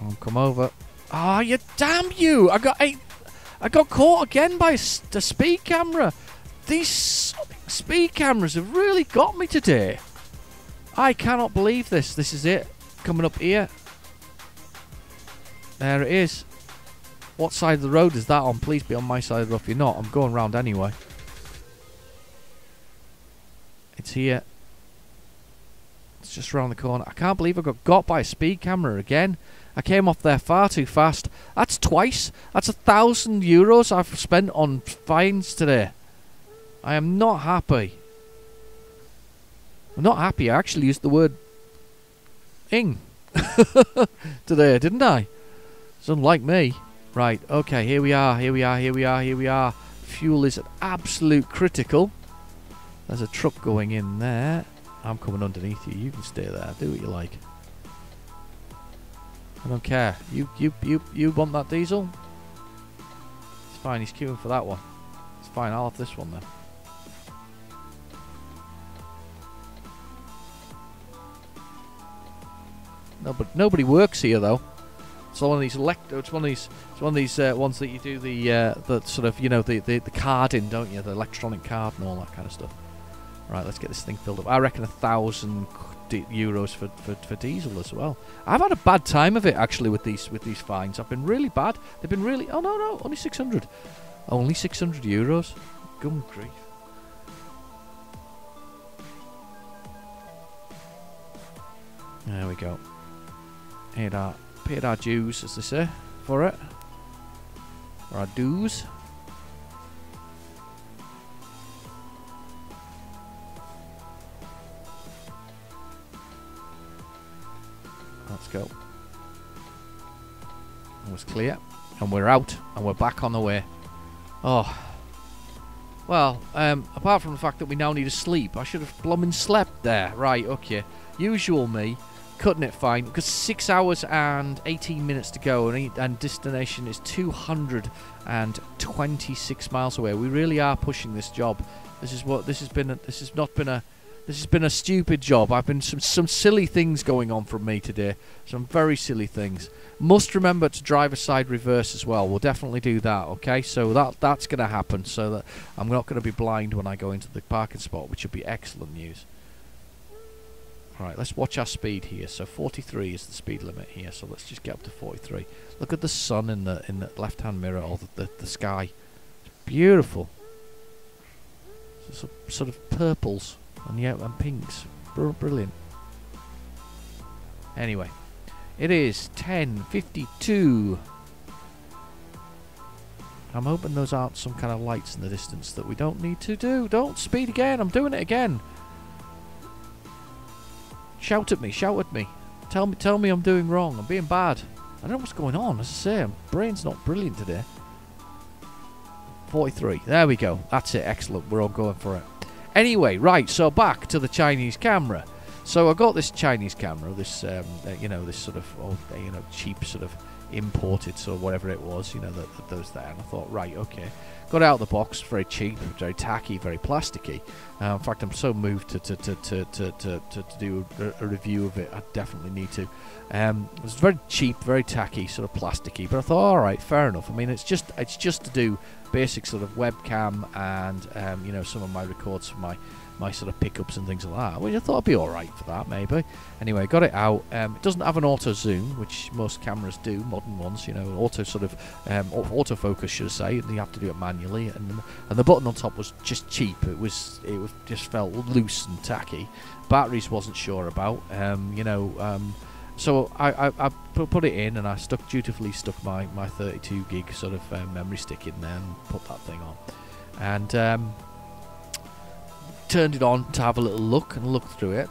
Oh, come over. Ah, you damn you! I got caught again by the speed camera. These speed cameras have really got me today. I cannot believe this. This is it. Coming up here. There it is. What side of the road is that on? Please be on my side of the road. If you're not, I'm going round anyway. It's here. It's just around the corner. I can't believe I got by a speed camera again. I came off there far too fast. That's twice. That's 1,000 euros I've spent on fines today. I am not happy. I'm not happy. I actually used the word ing today, didn't I? It's unlike me. Right, okay, here we are. Fuel is at absolute critical. There's a truck going in there. I'm coming underneath you. You can stay there. Do what you like. I don't care. You want that diesel? It's fine. He's queuing for that one. It's fine. I'll have this one then. No, but nobody works here though. It's one of these It's one of these ones that you do the sort of, you know, the card in, don't you? The electronic card and all that kind of stuff. Right, let's get this thing filled up. I reckon 1,000 euros for diesel as well. I've had a bad time of it actually with these fines. I've been really bad. They've been really. Oh no, only 600. Only 600 euros. Gum grief. There we go. Paid our dues, as they say, for it. For our dues. Let's go. It was clear. And we're out. And we're back on the way. Oh. Well, apart from the fact that we now need to sleep. I should have blooming slept there. Right, okay. Usual me. Cutting it fine, because 6 hours and 18 minutes to go, and destination is 226 miles away. We really are pushing this job. This has been a stupid job. I've been some silly things going on from me today. Some very silly things. Must remember to drive a side reverse as well. We'll definitely do that. Okay, so that's going to happen. So that I'm not going to be blind when I go into the parking spot, which would be excellent news. Right, let's watch our speed here. So 43 is the speed limit here. So let's just get up to 43. Look at the sun in the left-hand mirror, or the sky. It's beautiful. It's sort of purples and pinks. Brilliant. Anyway, it is 10:52. I'm hoping those aren't some kind of lights in the distance that we don't need to do. Don't speed again. I'm doing it again. Shout at me. Tell me I'm doing wrong. I'm being bad. I don't know what's going on. As I say, my brain's not brilliant today. 43. There we go. That's it. Excellent. We're all going for it. Anyway, right. So back to the Chinese camera. So I got this Chinese camera, this this sort of cheap sort of imported sort of whatever it was, that was there. And I thought, right, okay, got it out of the box, very cheap, very tacky, very plasticky. In fact, I'm so moved to do a review of it. I definitely need to. It was very cheap, very tacky, sort of plasticky. But I thought, all right, fair enough. I mean, it's just to do basic sort of webcam and some of my records for my sort of pickups and things like that, which I thought I'd be alright for that, maybe. Anyway, got it out. It doesn't have an auto zoom, which most cameras do, modern ones, auto sort of autofocus, should I say, and you have to do it manually. And the button on top was just cheap. It just felt loose and tacky. Batteries wasn't sure about, so I put it in, and I dutifully stuck my 32 gig sort of memory stick in there and put that thing on, and turned it on to have a little look through it,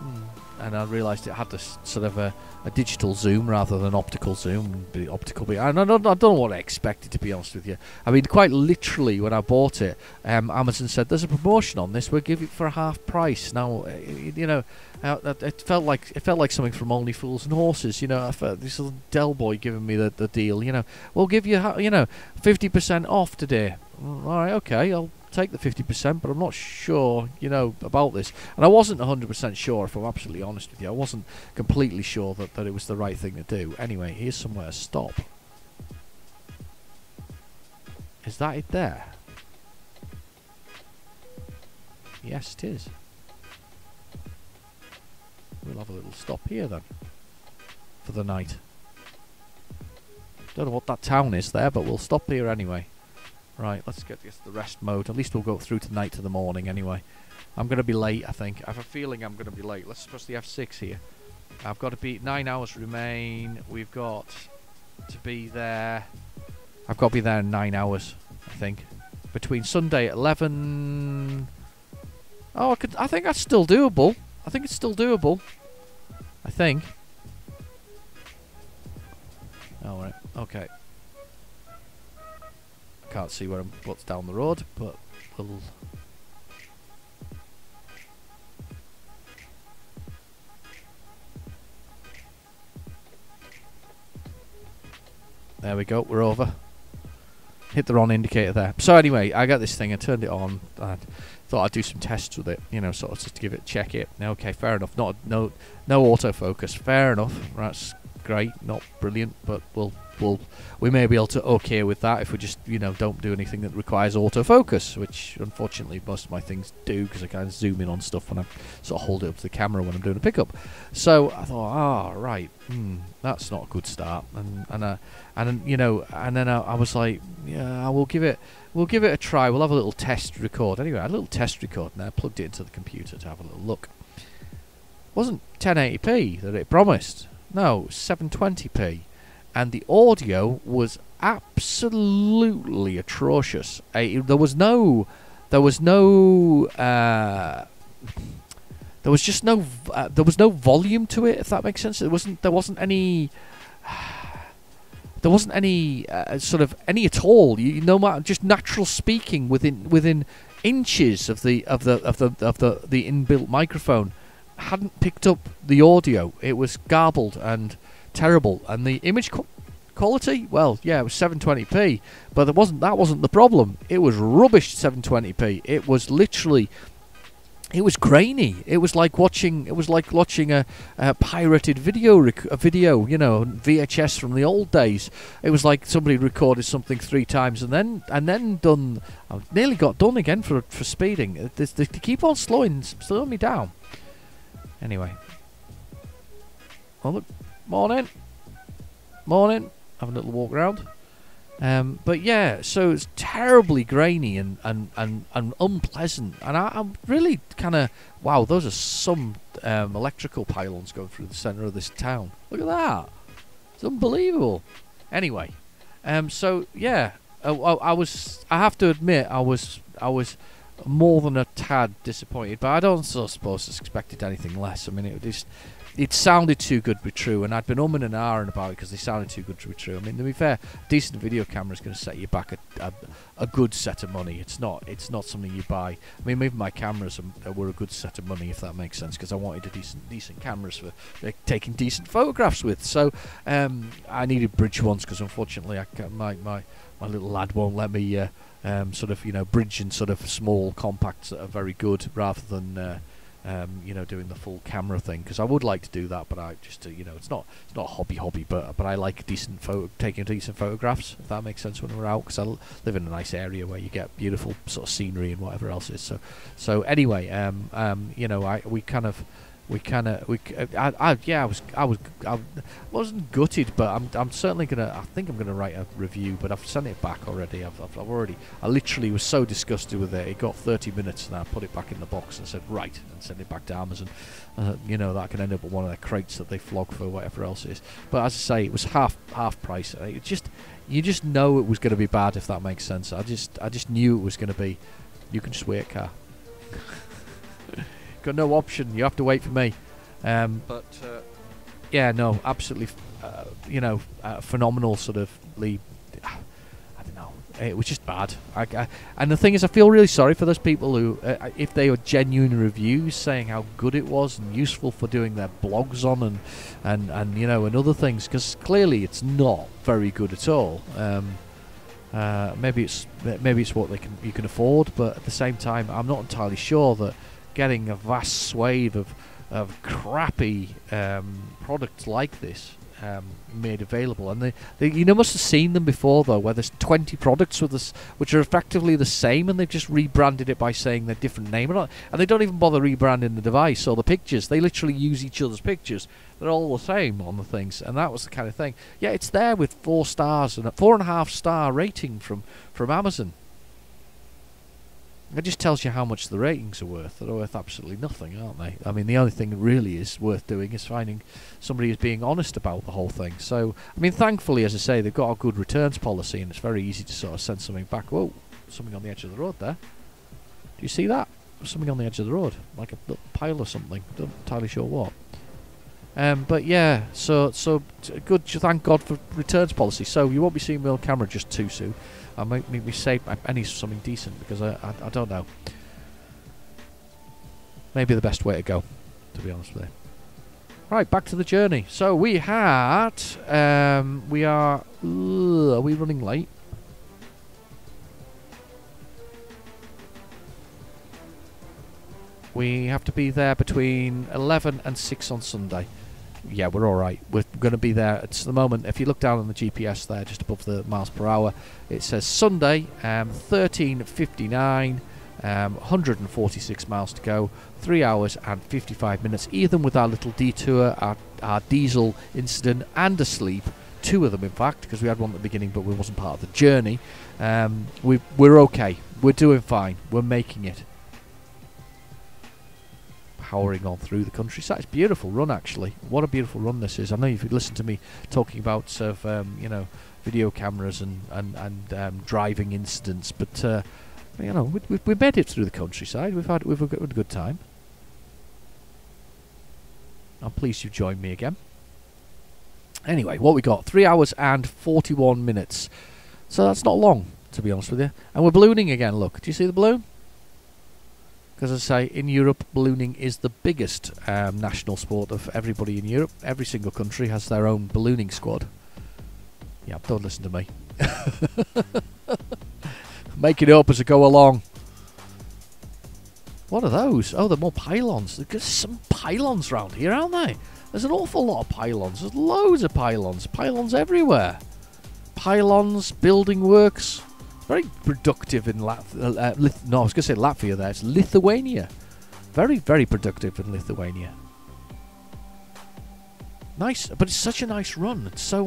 and I realised it had this sort of a digital zoom rather than optical zoom. I don't know what I expected, to be honest with you. I mean, quite literally, when I bought it, Amazon said there's a promotion on this. We'll give it for half price. Now, it felt like something from Only Fools and Horses. I felt this little Del Boy giving me the deal. We'll give you 50% off today. All right, okay, I'll take the 50%, but I'm not sure, about this. And I wasn't 100% sure, if I'm absolutely honest with you. I wasn't completely sure that it was the right thing to do. Anyway, here's somewhere to stop. Is that it there? Yes, it is. We'll have a little stop here then, for the night. Don't know what that town is there, but we'll stop here anyway. Right, let's get the rest mode. At least we'll go through tonight to the morning anyway. I'm going to be late, I think. I have a feeling I'm going to be late. Let's press the F6 here. I've got to be... 9 hours remain. We've got to be there... I've got to be there in 9 hours, I think. Between Sunday at 11... Oh, I think that's still doable. I think it's still doable. I think. Oh, right. Okay. Can't see what's down the road, but we'll... There we go, we're over. Hit the wrong indicator there. So anyway, I got this thing, I turned it on, I thought I'd do some tests with it, sort of just to give it, check it. Okay, fair enough. No autofocus. Fair enough. That's great, not brilliant, but we may be able to okay with that if we just don't do anything that requires autofocus, which unfortunately most of my things do, because I kind of zoom in on stuff when I sort of hold it up to the camera when I'm doing a pickup. So I thought, right, that's not a good start, and then I was like, yeah, we'll give it a try. We'll have a little test record. Anyway, I had a little test record, and I plugged it into the computer to have a little look. It wasn't 1080p that it promised. No, 720p. And the audio was absolutely atrocious. There was just no volume to it, if that makes sense. There wasn't any sort of any at all. No matter, just natural speaking within inches of the inbuilt microphone hadn't picked up the audio. It was garbled and terrible, and the image quality, well, yeah, it was 720p, but that wasn't the problem. It was rubbish 720p. It was literally, it was grainy. It was like watching a pirated video, VHS from the old days. It was like somebody recorded something 3 times and then done. I nearly got done again for speeding. They keep on slowing me down. Anyway, oh look. Morning. Having a little walk around. But yeah, so it's terribly grainy and unpleasant. And I'm really kind of... Wow, those are some electrical pylons going through the centre of this town. Look at that. It's unbelievable. Anyway, so yeah, I have to admit, I was more than a tad disappointed. But I don't suppose I expected anything less. I mean, it just... it sounded too good to be true, and I'd been umming and ahhing about it because they sounded too good to be true. I mean, to be fair, a decent video camera is going to set you back a good set of money. It's not something you buy. I mean, even my cameras were a good set of money, if that makes sense, because I wanted a decent cameras for taking decent photographs with. So I needed bridge ones because unfortunately my little lad won't let me sort of, you know, bridge in sort of small compacts that are very good rather than you know, doing the full camera thing, because I would like to do that, but I just you know, it's not a hobby, but I like taking decent photographs, if that makes sense, when we're out, because I live in a nice area where you get beautiful sort of scenery and whatever else is. So anyway, you know, I wasn't gutted, but I'm certainly gonna. I think I'm gonna write a review, but I've sent it back already. I literally was so disgusted with it. It got 30 minutes, and I put it back in the box and said right, and sent it back to Amazon. You know, that can end up with one of their crates that they flog for whatever else it is. But as I say, it was half price. You just know it was going to be bad, if that makes sense. I just knew it was going to be. You can just wait, car. Got no option. You have to wait for me. But yeah, no, absolutely. You know, phenomenal. Sort of. I don't know. It was just bad. And the thing is, I feel really sorry for those people who, if they were genuine reviews saying how good it was and useful for doing their blogs on and you know, and other things, because clearly it's not very good at all. Maybe it's what you can afford, but at the same time, I'm not entirely sure that getting a vast swathe of crappy products like this made available, and they you know, must have seen them before though, where there's 20 products with this which are effectively the same, and they've just rebranded it by saying they're different name, and they don't even bother rebranding the device or the pictures. They literally use each other's pictures. They're all the same on the things, and that was the kind of thing. Yeah, it's there with 4 stars and a 4.5 star rating from Amazon. It just tells you how much the ratings are worth. They're worth absolutely nothing, aren't they? I mean, the only thing that really is worth doing is finding somebody who's being honest about the whole thing. So, I mean, thankfully, as I say, they've got a good returns policy, and it's very easy to sort of send something back. Whoa, something on the edge of the road there. Do you see that? Something on the edge of the road, like a little pile or something. Not entirely sure what. But yeah, so good. Thank God for returns policy. So you won't be seeing me on camera just too soon. I might maybe save my pennies for something decent, because I don't know. Maybe the best way to go, to be honest with you. Right, back to the journey. So we had are we running late? We have to be there between 11 and 6 on Sunday. Yeah, we're alright. We're going to be there at the moment. If you look down on the GPS there, just above the miles per hour, it says Sunday, 13:59, 146 miles to go, 3 hours and 55 minutes, even with our little detour, our diesel incident, and a sleep. 2 of them, in fact, because we had one at the beginning, but we wasn't part of the journey. We're okay. We're doing fine. We're making it. Powering on through the countryside. It's a beautiful run, actually. What a beautiful run this is. I know you've listened to me talking about you know, video cameras and driving incidents, but you know, we made it through the countryside. We've had a good time. I'm pleased you've joined me again. Anyway, what we got? 3 hours and 41 minutes. So that's not long, to be honest with you. And we're ballooning again. Look, do you see the balloon? Because, as I say, in Europe, ballooning is the biggest national sport of everybody in Europe. Every single country has their own ballooning squad. Yeah, don't listen to me. Make it up as I go along. What are those? Oh, they're more pylons. There's some pylons around here, aren't there? There's an awful lot of pylons. There's loads of pylons. Pylons everywhere. Pylons, building works. Very productive in no, I was going to say Latvia there. It's Lithuania. Very, very productive in Lithuania. Nice, but it's such a nice run. It's so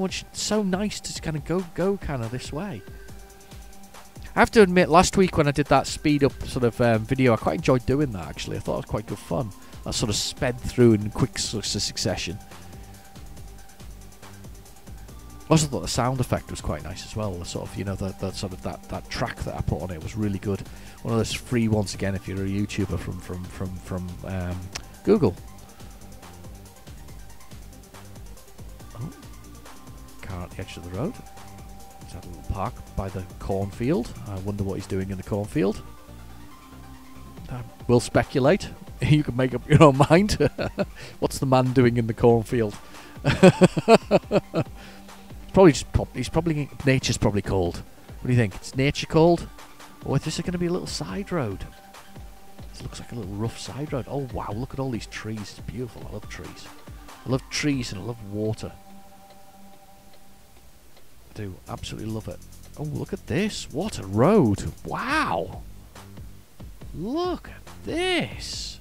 nice to kind of go kind of this way. I have to admit, last week when I did that speed up sort of video, I quite enjoyed doing that, actually. I thought it was quite good fun. I sort of sped through in quick succession. I also thought the sound effect was quite nice as well. The sort of, you know, that track that I put on it was really good. One of those free ones again if you're a YouTuber from Google. at the edge of the road. He's had a little park by the cornfield. I wonder what he's doing in the cornfield. We'll speculate. You can make up your own mind. What's the man doing in the cornfield? He's probably nature's probably cold. What do you think? It's nature cold, or is this going to be a little side road? This looks like a little rough side road. Oh wow! Look at all these trees. It's beautiful. I love trees. I love trees and I love water. I do absolutely love it. Oh, look at this! What a road! Wow! Look at this!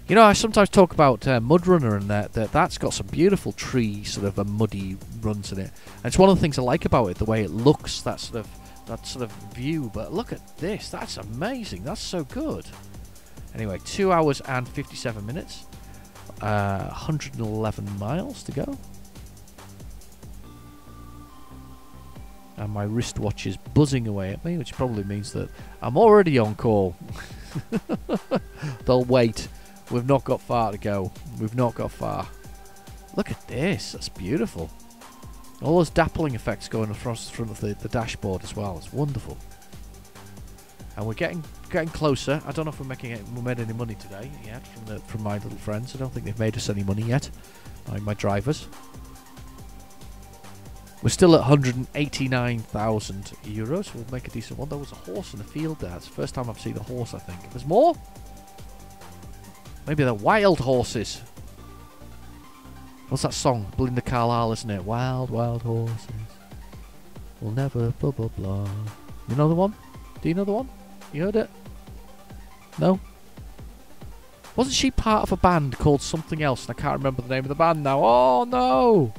You know, I sometimes talk about Mudrunner, and that's got some beautiful tree, sort of a muddy runs in it. And it's one of the things I like about it, the way it looks, that sort of view. But look at this, that's amazing. That's so good. Anyway, 2 hours and 57 minutes, 111 miles to go, and my wristwatch is buzzing away at me, which probably means that I'm already on call. They'll wait. We've not got far to go. We've not got far. Look at this. That's beautiful. All those dappling effects going across the front of the dashboard as well. It's wonderful. And we're getting closer. I don't know if we made any money today yet from my little friends. I don't think they've made us any money yet. My drivers. We're still at 189,000 euros. We'll make a decent one. There was a horse in the field there. It's the first time I've seen a horse, I think. There's more? Maybe they're wild horses. What's that song? Belinda Carlisle, isn't it? Wild, wild horses will never blah, blah, blah. You know the one? Do you know the one? You heard it? No? Wasn't she part of a band called something else? And I can't remember the name of the band now. Oh, no!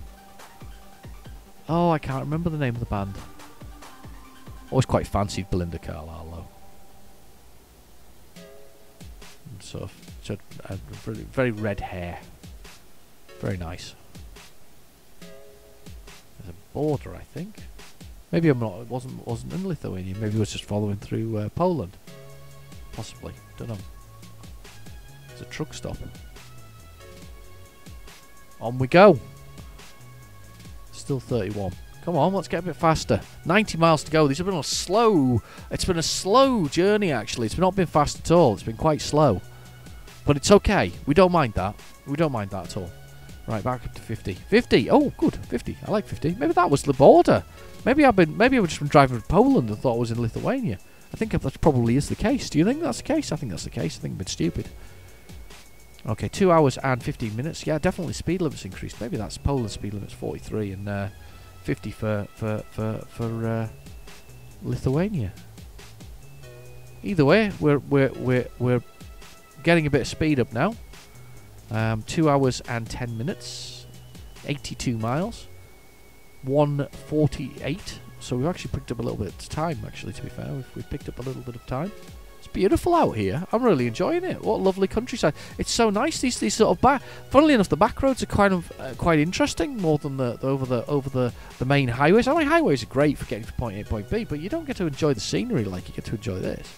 Oh, I can't remember the name of the band. Always quite fancied Belinda Carlisle, though. And sort of very, very red hair. Very nice. There's a border, I think. Maybe I'm not. It wasn't in Lithuania. Maybe it was just following through Poland. Possibly. Don't know. There's a truck stop. On we go. Still 31. Come on, let's get a bit faster. 90 miles to go. These have been slow. It's been a slow journey, actually. It's not been fast at all. It's been quite slow. But it's okay. We don't mind that. We don't mind that at all. Right, back up to 50. 50! Oh, good. 50. I like 50. Maybe that was the border. Maybe I've just been driving to Poland and thought I was in Lithuania. I think that probably is the case. Do you think that's the case? I think that's the case. I think I've been stupid. Okay, 2 hours and 15 minutes. Yeah, definitely speed limit's increased. Maybe that's Poland speed limit's 43 and 50 for Lithuania. Either way, we're getting a bit of speed up now. 2 hours and 10 minutes, 82 miles, 1:48. So we've actually picked up a little bit of time. Actually, to be fair, we've picked up a little bit of time. It's beautiful out here. I'm really enjoying it. What a lovely countryside. It's so nice. These sort of funnily enough, the back roads are kind of quite interesting, more than the over the main highways. I mean, highways are great for getting from point A to point B, but you don't get to enjoy the scenery like you get to enjoy this.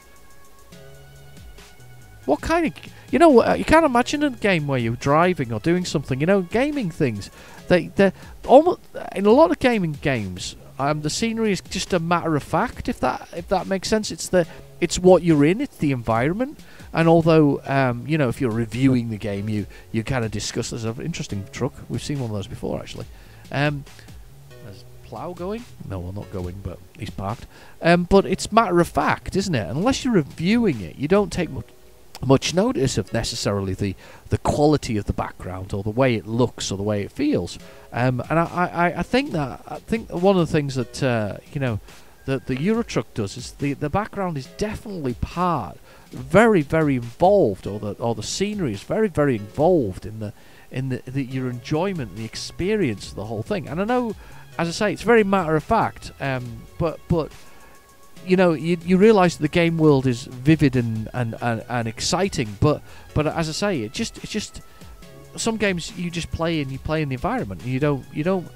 What kind of... You know, you can't imagine a game where you're driving or doing something. You know, gaming things. They're almost... In a lot of gaming games, the scenery is just a matter of fact, if that makes sense. It's what you're in. It's the environment. And although, you know, if you're reviewing the game, you kind of discuss... There's an interesting truck. We've seen one of those before, actually. There's plough going? No, well, not going, but he's parked. But it's matter of fact, isn't it? Unless you're reviewing it, you don't take much notice of necessarily the quality of the background or the way it looks or the way it feels. And I think one of the things that you know that the Eurotruck does is the background is definitely very, very involved, or the scenery is very, very involved in your enjoyment, the experience of the whole thing. And I know, as I say, it's very matter of fact, but you know, you realise the game world is vivid and exciting, but as I say, it's just some games you just play and you play in the environment. And you don't.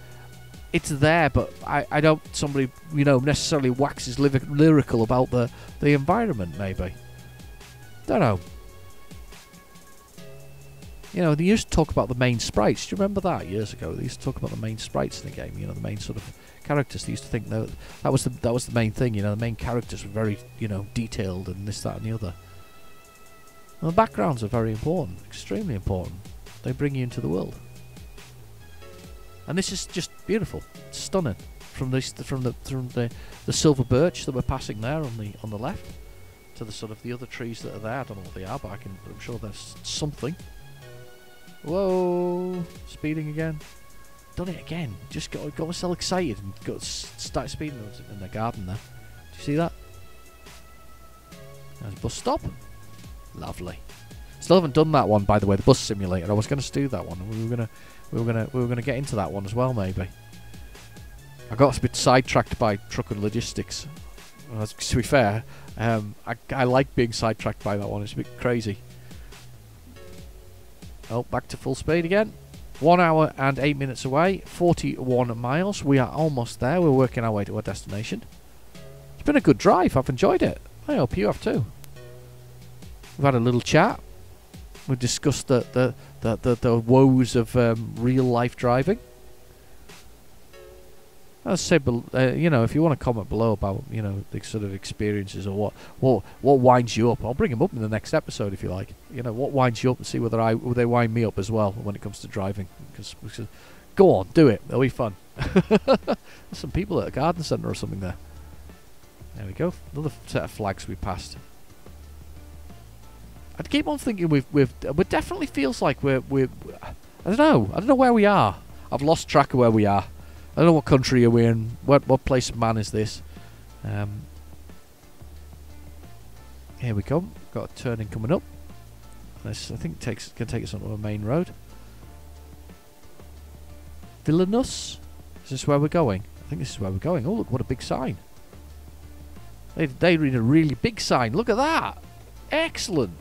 It's there, but I don't. Somebody, you know, necessarily waxes lyrical about the environment. Maybe, don't know. You know, they used to talk about the main sprites. Do you remember that years ago? They used to talk about the main sprites in the game. You know, the main sort of characters. They used to think that was the main thing. You know, the main characters were very, you know, detailed and this, that, and the other. Well, the backgrounds are very important, extremely important. They bring you into the world, and this is just beautiful, it's stunning. From the silver birch that we're passing there on the left, to the sort of the other trees that are there. I don't know what they are, but I'm sure there's something. Whoa! Speeding again. Done it again. Just got myself excited and started speeding in the garden there. Do you see that? There's a bus stop. Lovely. Still haven't done that one, by the way. The bus simulator. I was going to do that one. We were gonna get into that one as well, maybe. I got a bit sidetracked by truck and logistics. To be fair, I like being sidetracked by that one. It's a bit crazy. Oh, back to full speed again. 1 hour and 8 minutes away. 41 miles. We are almost there. We're working our way to our destination. It's been a good drive. I've enjoyed it. I hope you have too. We've had a little chat. We've discussed the woes of real life driving. I'll say, you know, if you want to comment below about, you know, the sort of experiences or what winds you up, I'll bring them up in the next episode if you like. You know, what winds you up and see whether they wind me up as well when it comes to driving. Because go on, do it. It'll be fun. There's some people at a garden centre or something there. There we go. Another set of flags we passed. I'd keep on thinking it definitely feels like we're I don't know where we are. I've lost track of where we are. I don't know what country are we in. What place of man is this? Here we come. Got a turning coming up. This I think can take us onto a main road. Vilnius. Is this where we're going? I think this is where we're going. Oh look, what a big sign. They read a really big sign. Look at that. Excellent.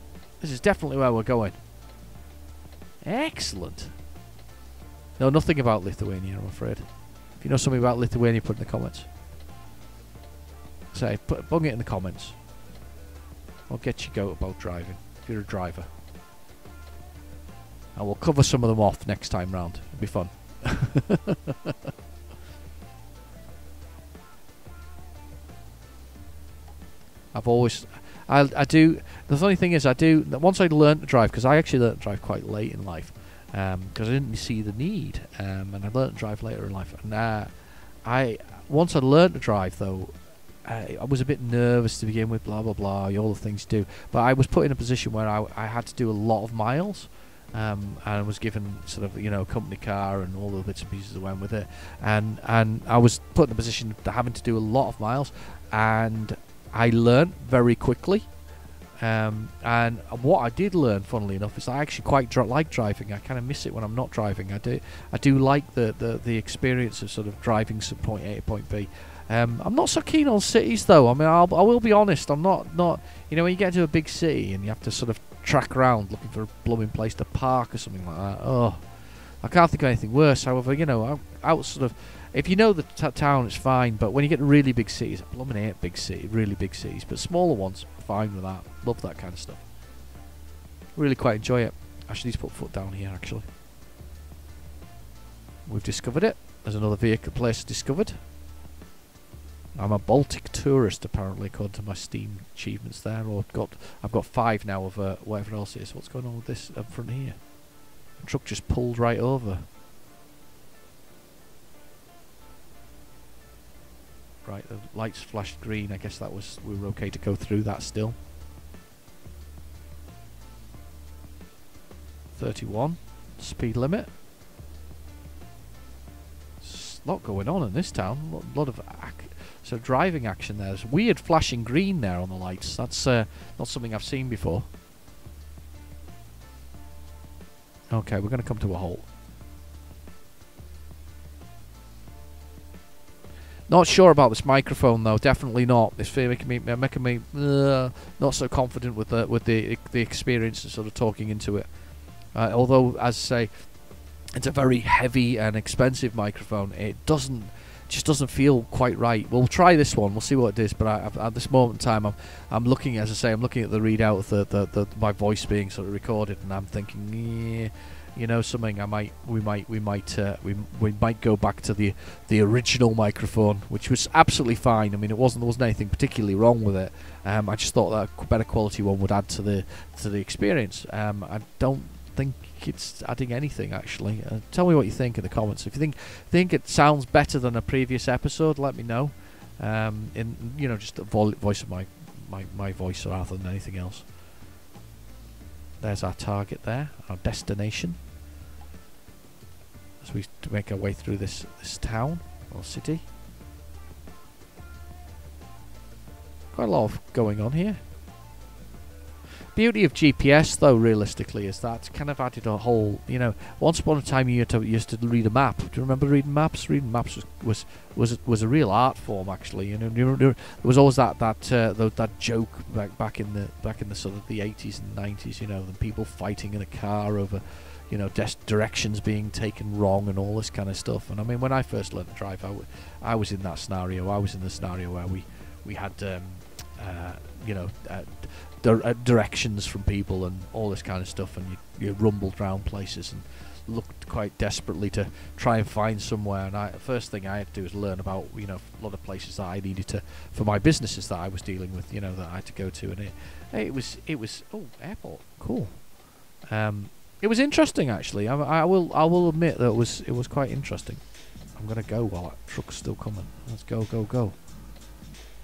This is definitely where we're going. Excellent. Know nothing about Lithuania, I'm afraid. If you know something about Lithuania, put it in the comments. Say, bung it in the comments. I'll get you go about driving, if you're a driver. And we'll cover some of them off next time round. It'll be fun. I do, the funny thing is once I learned to drive, because I actually learned to drive quite late in life, because I didn't see the need, and I learned to drive later in life. And once I learned to drive, though, I was a bit nervous to begin with, blah blah blah, all the things you do. But I was put in a position where I had to do a lot of miles, and I was given sort of, you know, a company car and all the bits and pieces that went with it, and I was put in a position of having to do a lot of miles, and I learned very quickly. And what I did learn, funnily enough, is I actually quite like driving. I kind of miss it when I'm not driving. I do like the experience of sort of driving from point A to point B. I'm not so keen on cities, though. I mean, I will be honest. I'm not. You know, when you get to a big city and you have to sort of track around looking for a blooming place to park or something like that. Oh, I can't think of anything worse. However, you know, out sort of. If you know the town, it's fine. But when you get to really big cities, I blooming hate big cities, really big cities. But smaller ones, fine with that. Love that kind of stuff. Really quite enjoy it. I should need to put foot down here, actually. We've discovered it. There's another vehicle place discovered. I'm a Baltic tourist, apparently, according to my Steam achievements there. Or I've got 5 now of whatever else it is. What's going on with this up front here? The truck just pulled right over. Right, the lights flashed green. I guess we were okay to go through that still. 31 speed limit. There's a lot going on in this town. A lot of driving action there. There's weird flashing green there on the lights. That's not something I've seen before. Okay, we're going to come to a halt. Not sure about this microphone though. Definitely not. It's making me not so confident with the experience of sort of talking into it. Although, as I say, it's a very heavy and expensive microphone. It doesn't just doesn't feel quite right. We'll try this one. We'll see what it is. But at this moment in time, I'm looking, as I say, I'm looking at the readout of my voice being sort of recorded, and I'm thinking, yeah, you know, something. We might go back to the original microphone, which was absolutely fine. I mean, there wasn't anything particularly wrong with it. I just thought that a better quality one would add to the experience. I don't think it's adding anything, actually. Tell me what you think in the comments. If you think it sounds better than a previous episode, let me know. In just the voice of my voice rather than anything else. There's our target there, our destination. As we make our way through this town or city. Quite a lot of going on here. Beauty of GPS, though, realistically, is that it's kind of added a whole, once upon a time you used to read a map. Do you remember reading maps? Reading maps was a real art form, actually. There was always that joke back in the sort of the 80s and 90s, the people fighting in a car over, directions being taken wrong and all this kind of stuff. And I mean, when I first learned to drive, I was in that scenario. I was in the scenario where we had directions from people and all this kind of stuff, and you rumbled around places and looked quite desperately to try and find somewhere. And the first thing I had to do was learn about a lot of places that I needed to for my businesses that I was dealing with, that I had to go to. And it was airport, cool. It was interesting, actually. I will admit that it was quite interesting. I'm gonna go while that truck's still coming. Let's go.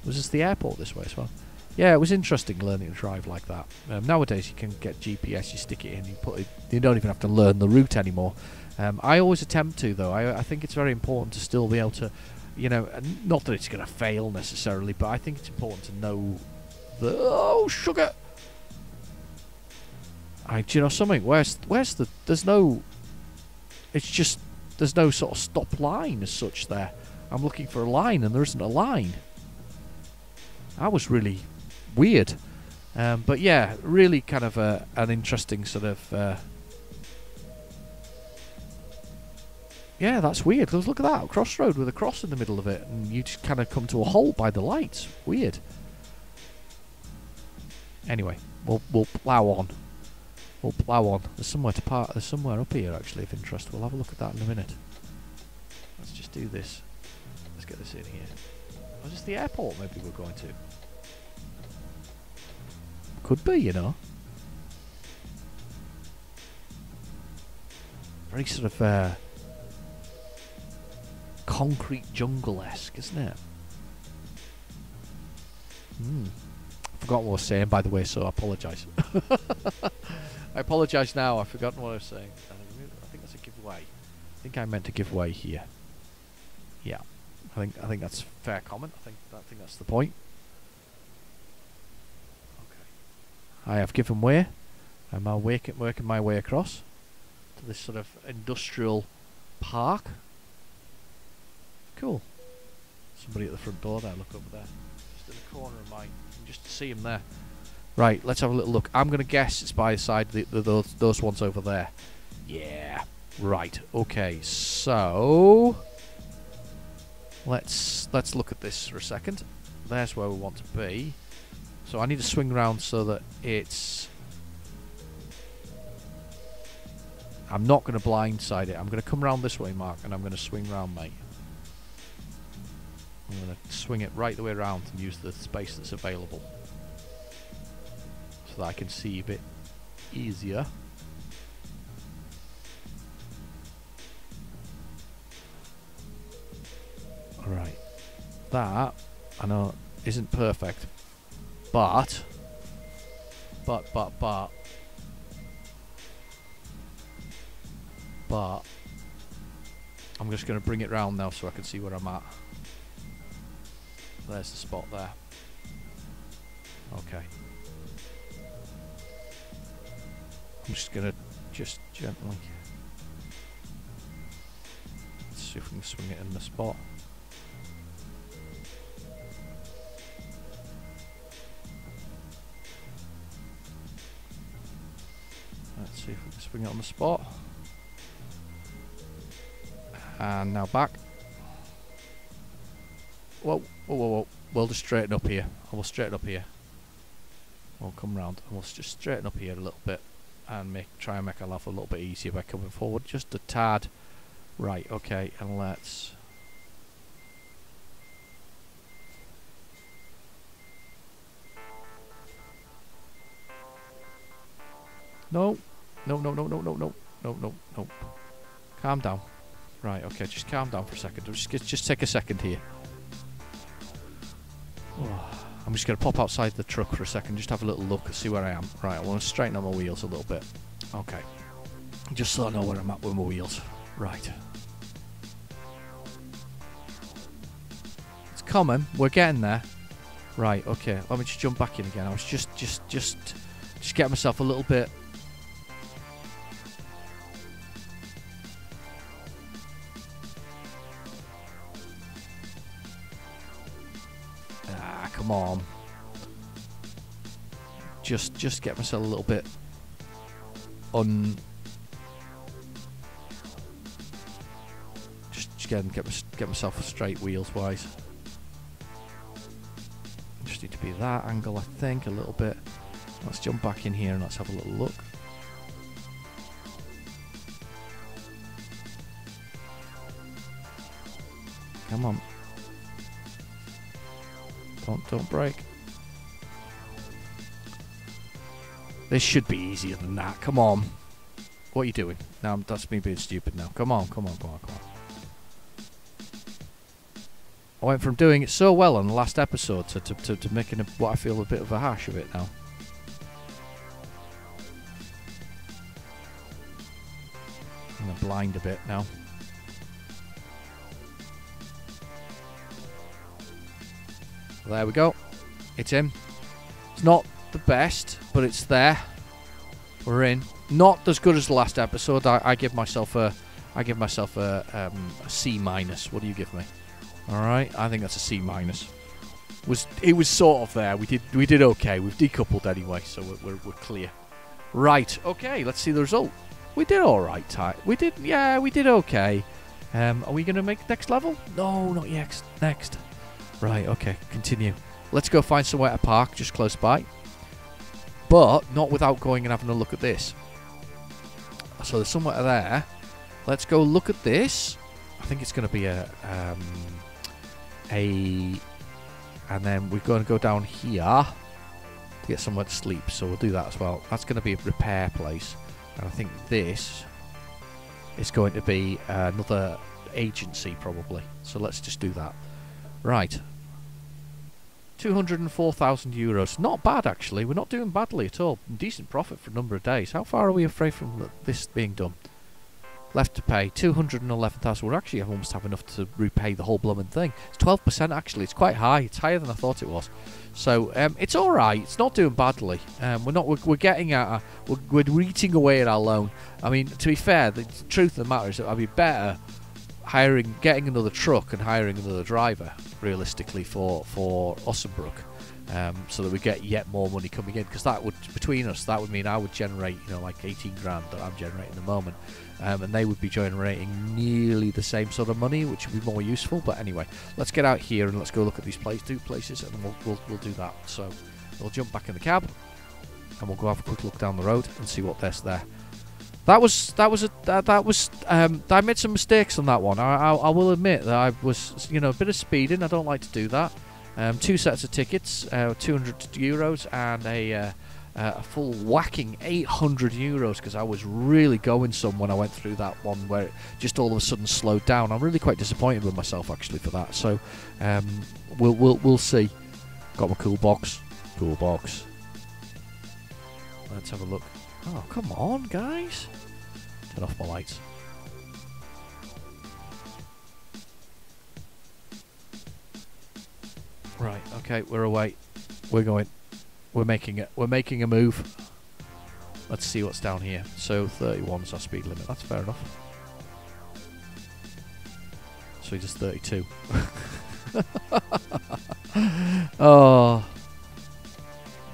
Was this the airport this way as well? Yeah, it was interesting learning to drive like that. Nowadays, you can get GPS, you stick it in, you don't even have to learn the route anymore. I always attempt to, though. I think it's very important to still be able to, not that it's going to fail necessarily, but I think it's important to know sugar. Do you know something? There's no sort of stop line as such there. I'm looking for a line and there isn't a line. That was really weird. But yeah, really kind of an interesting sort of... yeah, that's weird. Because look at that, a crossroad with a cross in the middle of it. And you just kind of come to a halt by the lights. Weird. Anyway, we'll plough on. We'll plough on. There's somewhere to park. There's somewhere up here, actually, of interest. We'll have a look at that in a minute. Let's just do this. Let's get this in here. Or is this the airport maybe we're going to? Could be, Very sort of concrete jungle-esque, isn't it? I forgot what I was saying, by the way, so I apologise. I apologise now. I've forgotten what I was saying. I think that's a giveaway. I think I meant to give away here. Yeah, I think that's a fair comment. I think that's the point. I have given way. I'm now working my way across to this sort of industrial park. Cool. Somebody at the front door there. Look over there. Just in the corner of mine. You can just see him there. Right, let's have a little look. I'm going to guess it's by the side of those ones over there. Yeah. Right. Okay. So let's look at this for a second. There's where we want to be. So I need to swing around so that it's... I'm not going to blindside it. I'm going to come around this way, Mark, and I'm going to swing round, mate. I'm going to swing it right the way around and use the space that's available. So that I can see a bit easier. Alright. That, I know, isn't perfect. But I'm just going to bring it round now so I can see where I'm at. There's the spot there. Okay. I'm just going to gently... Let's see if we can swing it in the spot. Let's see if we can swing it on the spot. And now back. Whoa, whoa, whoa, whoa. We'll just straighten up here. I will straighten up here. We'll come round and we'll just straighten up here a little bit and try and make our life a little bit easier by coming forward just a tad. Right, okay, and let's... No. No, no, no, no, no, no. No, no, no. Calm down. Right, okay, just calm down for a second. Just take a second here. Oh, I'm just going to pop outside the truck for a second, just have a little look and see where I am. Right, I want to straighten out my wheels a little bit. Okay. Just so I know where I'm at with my wheels. Right. It's coming. We're getting there. Right, okay. Let me just jump back in again. I was just getting myself a little bit... Come on. Just get myself a little bit just get myself straight wheels wise. Just need to be that angle, I think, a little bit. Let's jump back in here and let's have a little look. Come on. Don't break. This should be easier than that. Come on. What are you doing? Now that's me being stupid now. Come on, come on, come on, come on. I went from doing it so well on the last episode to making what I feel a bit of a hash of it now. I'm gonna blind a bit now. There we go. It's in. It's not the best, but it's there. We're in. Not as good as the last episode. I give myself a C minus. What do you give me? All right, I think that's a C minus. It was sort of there. We did okay. We've decoupled anyway, so we're clear. Right. Okay. Let's see the result. We did all right. We did okay. Are we gonna make next level? No, not yet. Next. Right, okay, continue. Let's go find somewhere to park just close by. But not without going and having a look at this. So there's somewhere there. Let's go look at this. I think it's going to be and then we're going to go down here to get somewhere to sleep. So we'll do that as well. That's going to be a repair place. And I think this is going to be another agency probably. So let's just do that. Right. 204,000 euros. Not bad, actually. We're not doing badly at all. Decent profit for a number of days. How far are we afraid from this being done? Left to pay 211,000. We're actually almost have enough to repay the whole blooming thing. It's 12% actually. It's quite high. It's higher than I thought it was. So it's all right. It's not doing badly. We're getting at we're eating away at our loan. I mean, to be fair, the truth of the matter is that I'd be better getting another truck and hiring another driver, realistically, for Ossenbrook, so that we get yet more money coming in. Because that would, between us, that would mean I would generate, like 18 grand that I'm generating at the moment, and they would be generating nearly the same sort of money, which would be more useful. But anyway, let's get out here and let's go look at these places, and we'll do that. So we'll jump back in the cab, and we'll go have a quick look down the road and see what there's there. I made some mistakes on that one. I will admit that I was, a bit of speeding. I don't like to do that. 2 sets of tickets, 200 euros, and a full whacking 800 euros because I was really going some when I went through that one where it just all of a sudden slowed down. I'm really quite disappointed with myself actually for that. So we'll see. Got my cool box. Cool box. Let's have a look. Oh, come on, guys. Turn off my lights. Right, okay, we're away. We're going. We're making it. We're making a move. Let's see what's down here. So 31 is our speed limit. That's fair enough. So he does 32. Oh.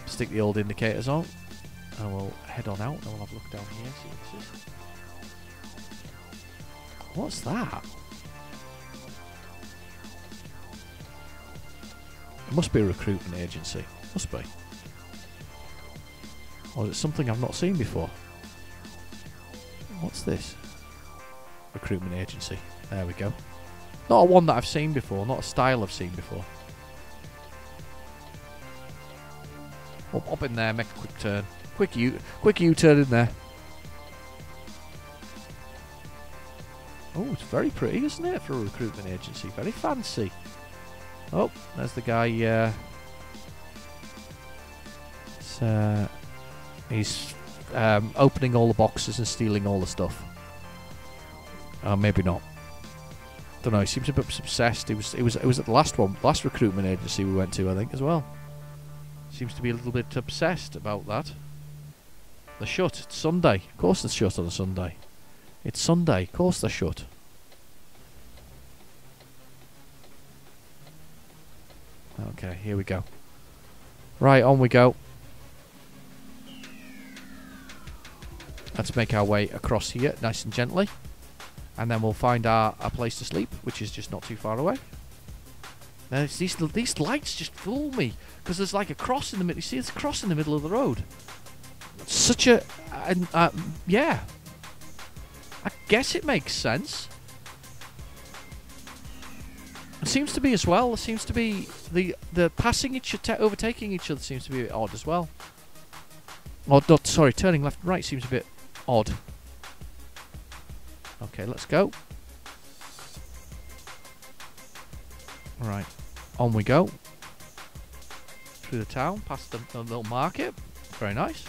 Stick the old indicators on. And we'll head on out and we'll have a look down here, see what this is. What's that? Must be a recruitment agency. Must be. Or is it something I've not seen before? What's this? Recruitment agency. There we go. Not a one that I've seen before. Not a style I've seen before. Up in there, make a quick turn. Quick U-turn in there. Oh, it's very pretty, isn't it, for a recruitment agency? Very fancy. Oh, there's the guy. He's opening all the boxes and stealing all the stuff. Maybe not. Don't know. He seems a bit obsessed. It was at the last recruitment agency we went to, I think, as well. Seems to be a little bit obsessed about that. They're shut. It's Sunday. Of course they're shut on a Sunday. It's Sunday. Of course they're shut. Okay, here we go. Right, on we go. Let's make our way across here, nice and gently. And then we'll find our place to sleep, which is just not too far away. Now, these lights just fool me, because there's like a cross in the middle. You see, there's a cross in the middle of the road. Such a... yeah. I guess it makes sense. It seems to be as well. It seems to be the passing each other, overtaking each other seems to be a bit odd as well. Or not, sorry, turning left and right seems a bit odd. Okay, let's go. Right, on we go. Through the town, past the little market. Very nice.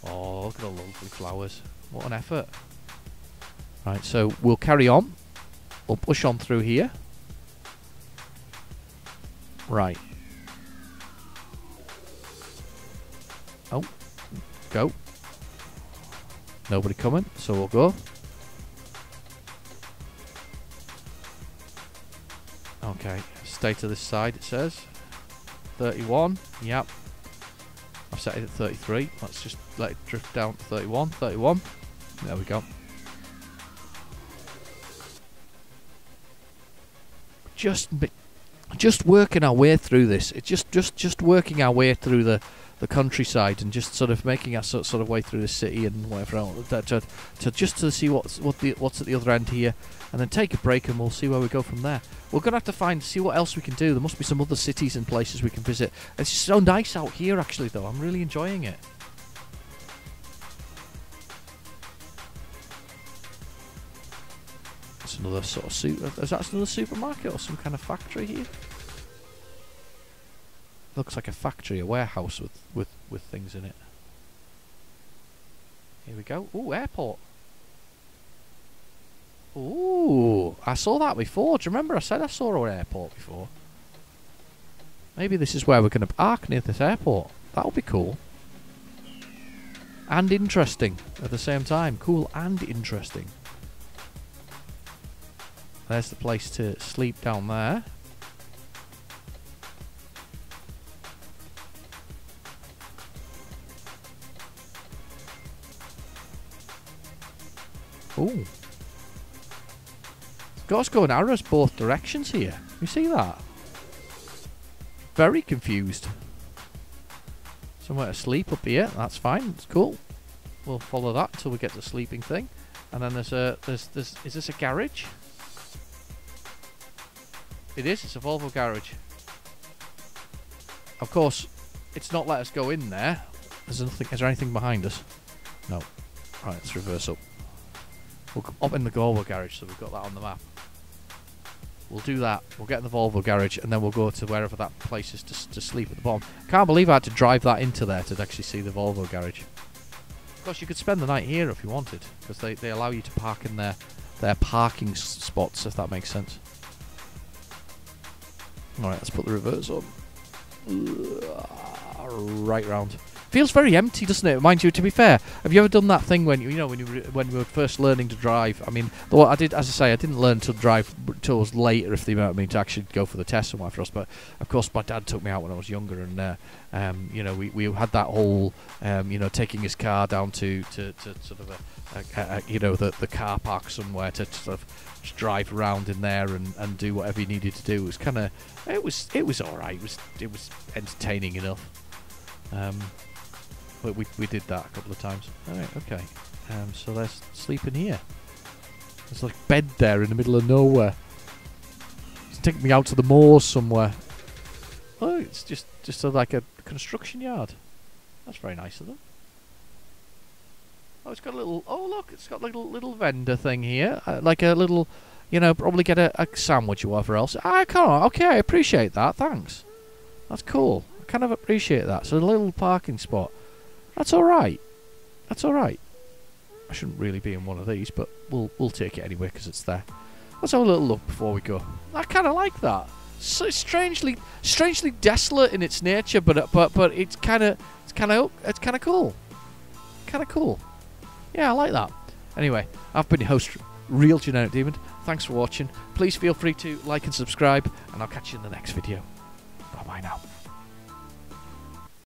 Oh, look at all the lovely flowers. What an effort. Right, so we'll carry on. We'll push on through here. Right. Oh, go. Nobody coming, so we'll go. Okay, stay to this side, it says. 31, yep. I've set it at 33. Let's just let it drift down to 31. 31. There we go. Just working our way through this. It's just working our way through the countryside and just sort of making our sort of way through the city and whatever else to see what's at the other end here, and then take a break and we'll see where we go from there. We're gonna have to see what else we can do. There must be some other cities and places we can visit. It's just so nice out here, actually. Though I'm really enjoying it. It's another sort of is that another supermarket or some kind of factory here? Looks like a factory, a warehouse with things in it. Here we go. Ooh, airport. Ooh, I saw that before. Do you remember I said I saw an airport before? Maybe this is where we're going to park, near this airport. That would be cool. And interesting at the same time. Cool and interesting. There's the place to sleep down there. Ooh. It's going arrows both directions here. You see that? Very confused. Somewhere to sleep up here. That's fine. It's cool. We'll follow that until we get to the sleeping thing. And then there's is this a garage? It is. It's a Volvo garage. Of course, it's not let us go in there. There's nothing. Is there anything behind us? No. Right. Let's reverse up. We'll up in the Volvo garage, so we've got that on the map. We'll do that. We'll get in the Volvo garage, and then we'll go to wherever that place is to sleep at the bottom. Can't believe I had to drive that into there to actually see the Volvo garage. Of course, you could spend the night here if you wanted, because they allow you to park in their parking spots, if that makes sense. Alright, let's put the reverse on. Right round. Feels very empty, doesn't it? Mind you, to be fair, have you ever done that thing when when we were first learning to drive? I mean, what I did, as I say, I didn't learn to drive till later, if you know what I mean, to actually go for the test and whatever else. But of course, my dad took me out when I was younger, and we had that whole taking his car down to sort of the car park somewhere to sort of just drive around in there and do whatever you needed to do. It was kind of it was all right. It was entertaining enough. But we did that a couple of times. Alright, okay. So let's sleep in here. There's like a bed there in the middle of nowhere. It's taking me out to the moors somewhere. Oh, it's just like a construction yard. That's very nice of them. Oh, it's got a little... Oh, look, it's got like a little vendor thing here. Like a little... probably get a sandwich or whatever else. I can't... Okay, I appreciate that. Thanks. That's cool. I kind of appreciate that. So a little parking spot. That's alright. That's alright. I shouldn't really be in one of these, but we'll take it anyway because it's there. Let's have a little look before we go. I kind of like that. So it's strangely desolate in its nature, but it's kind of cool. Kind of cool. Yeah, I like that. Anyway, I've been your host, Real Generic Demon. Thanks for watching. Please feel free to like and subscribe, and I'll catch you in the next video. Bye bye now.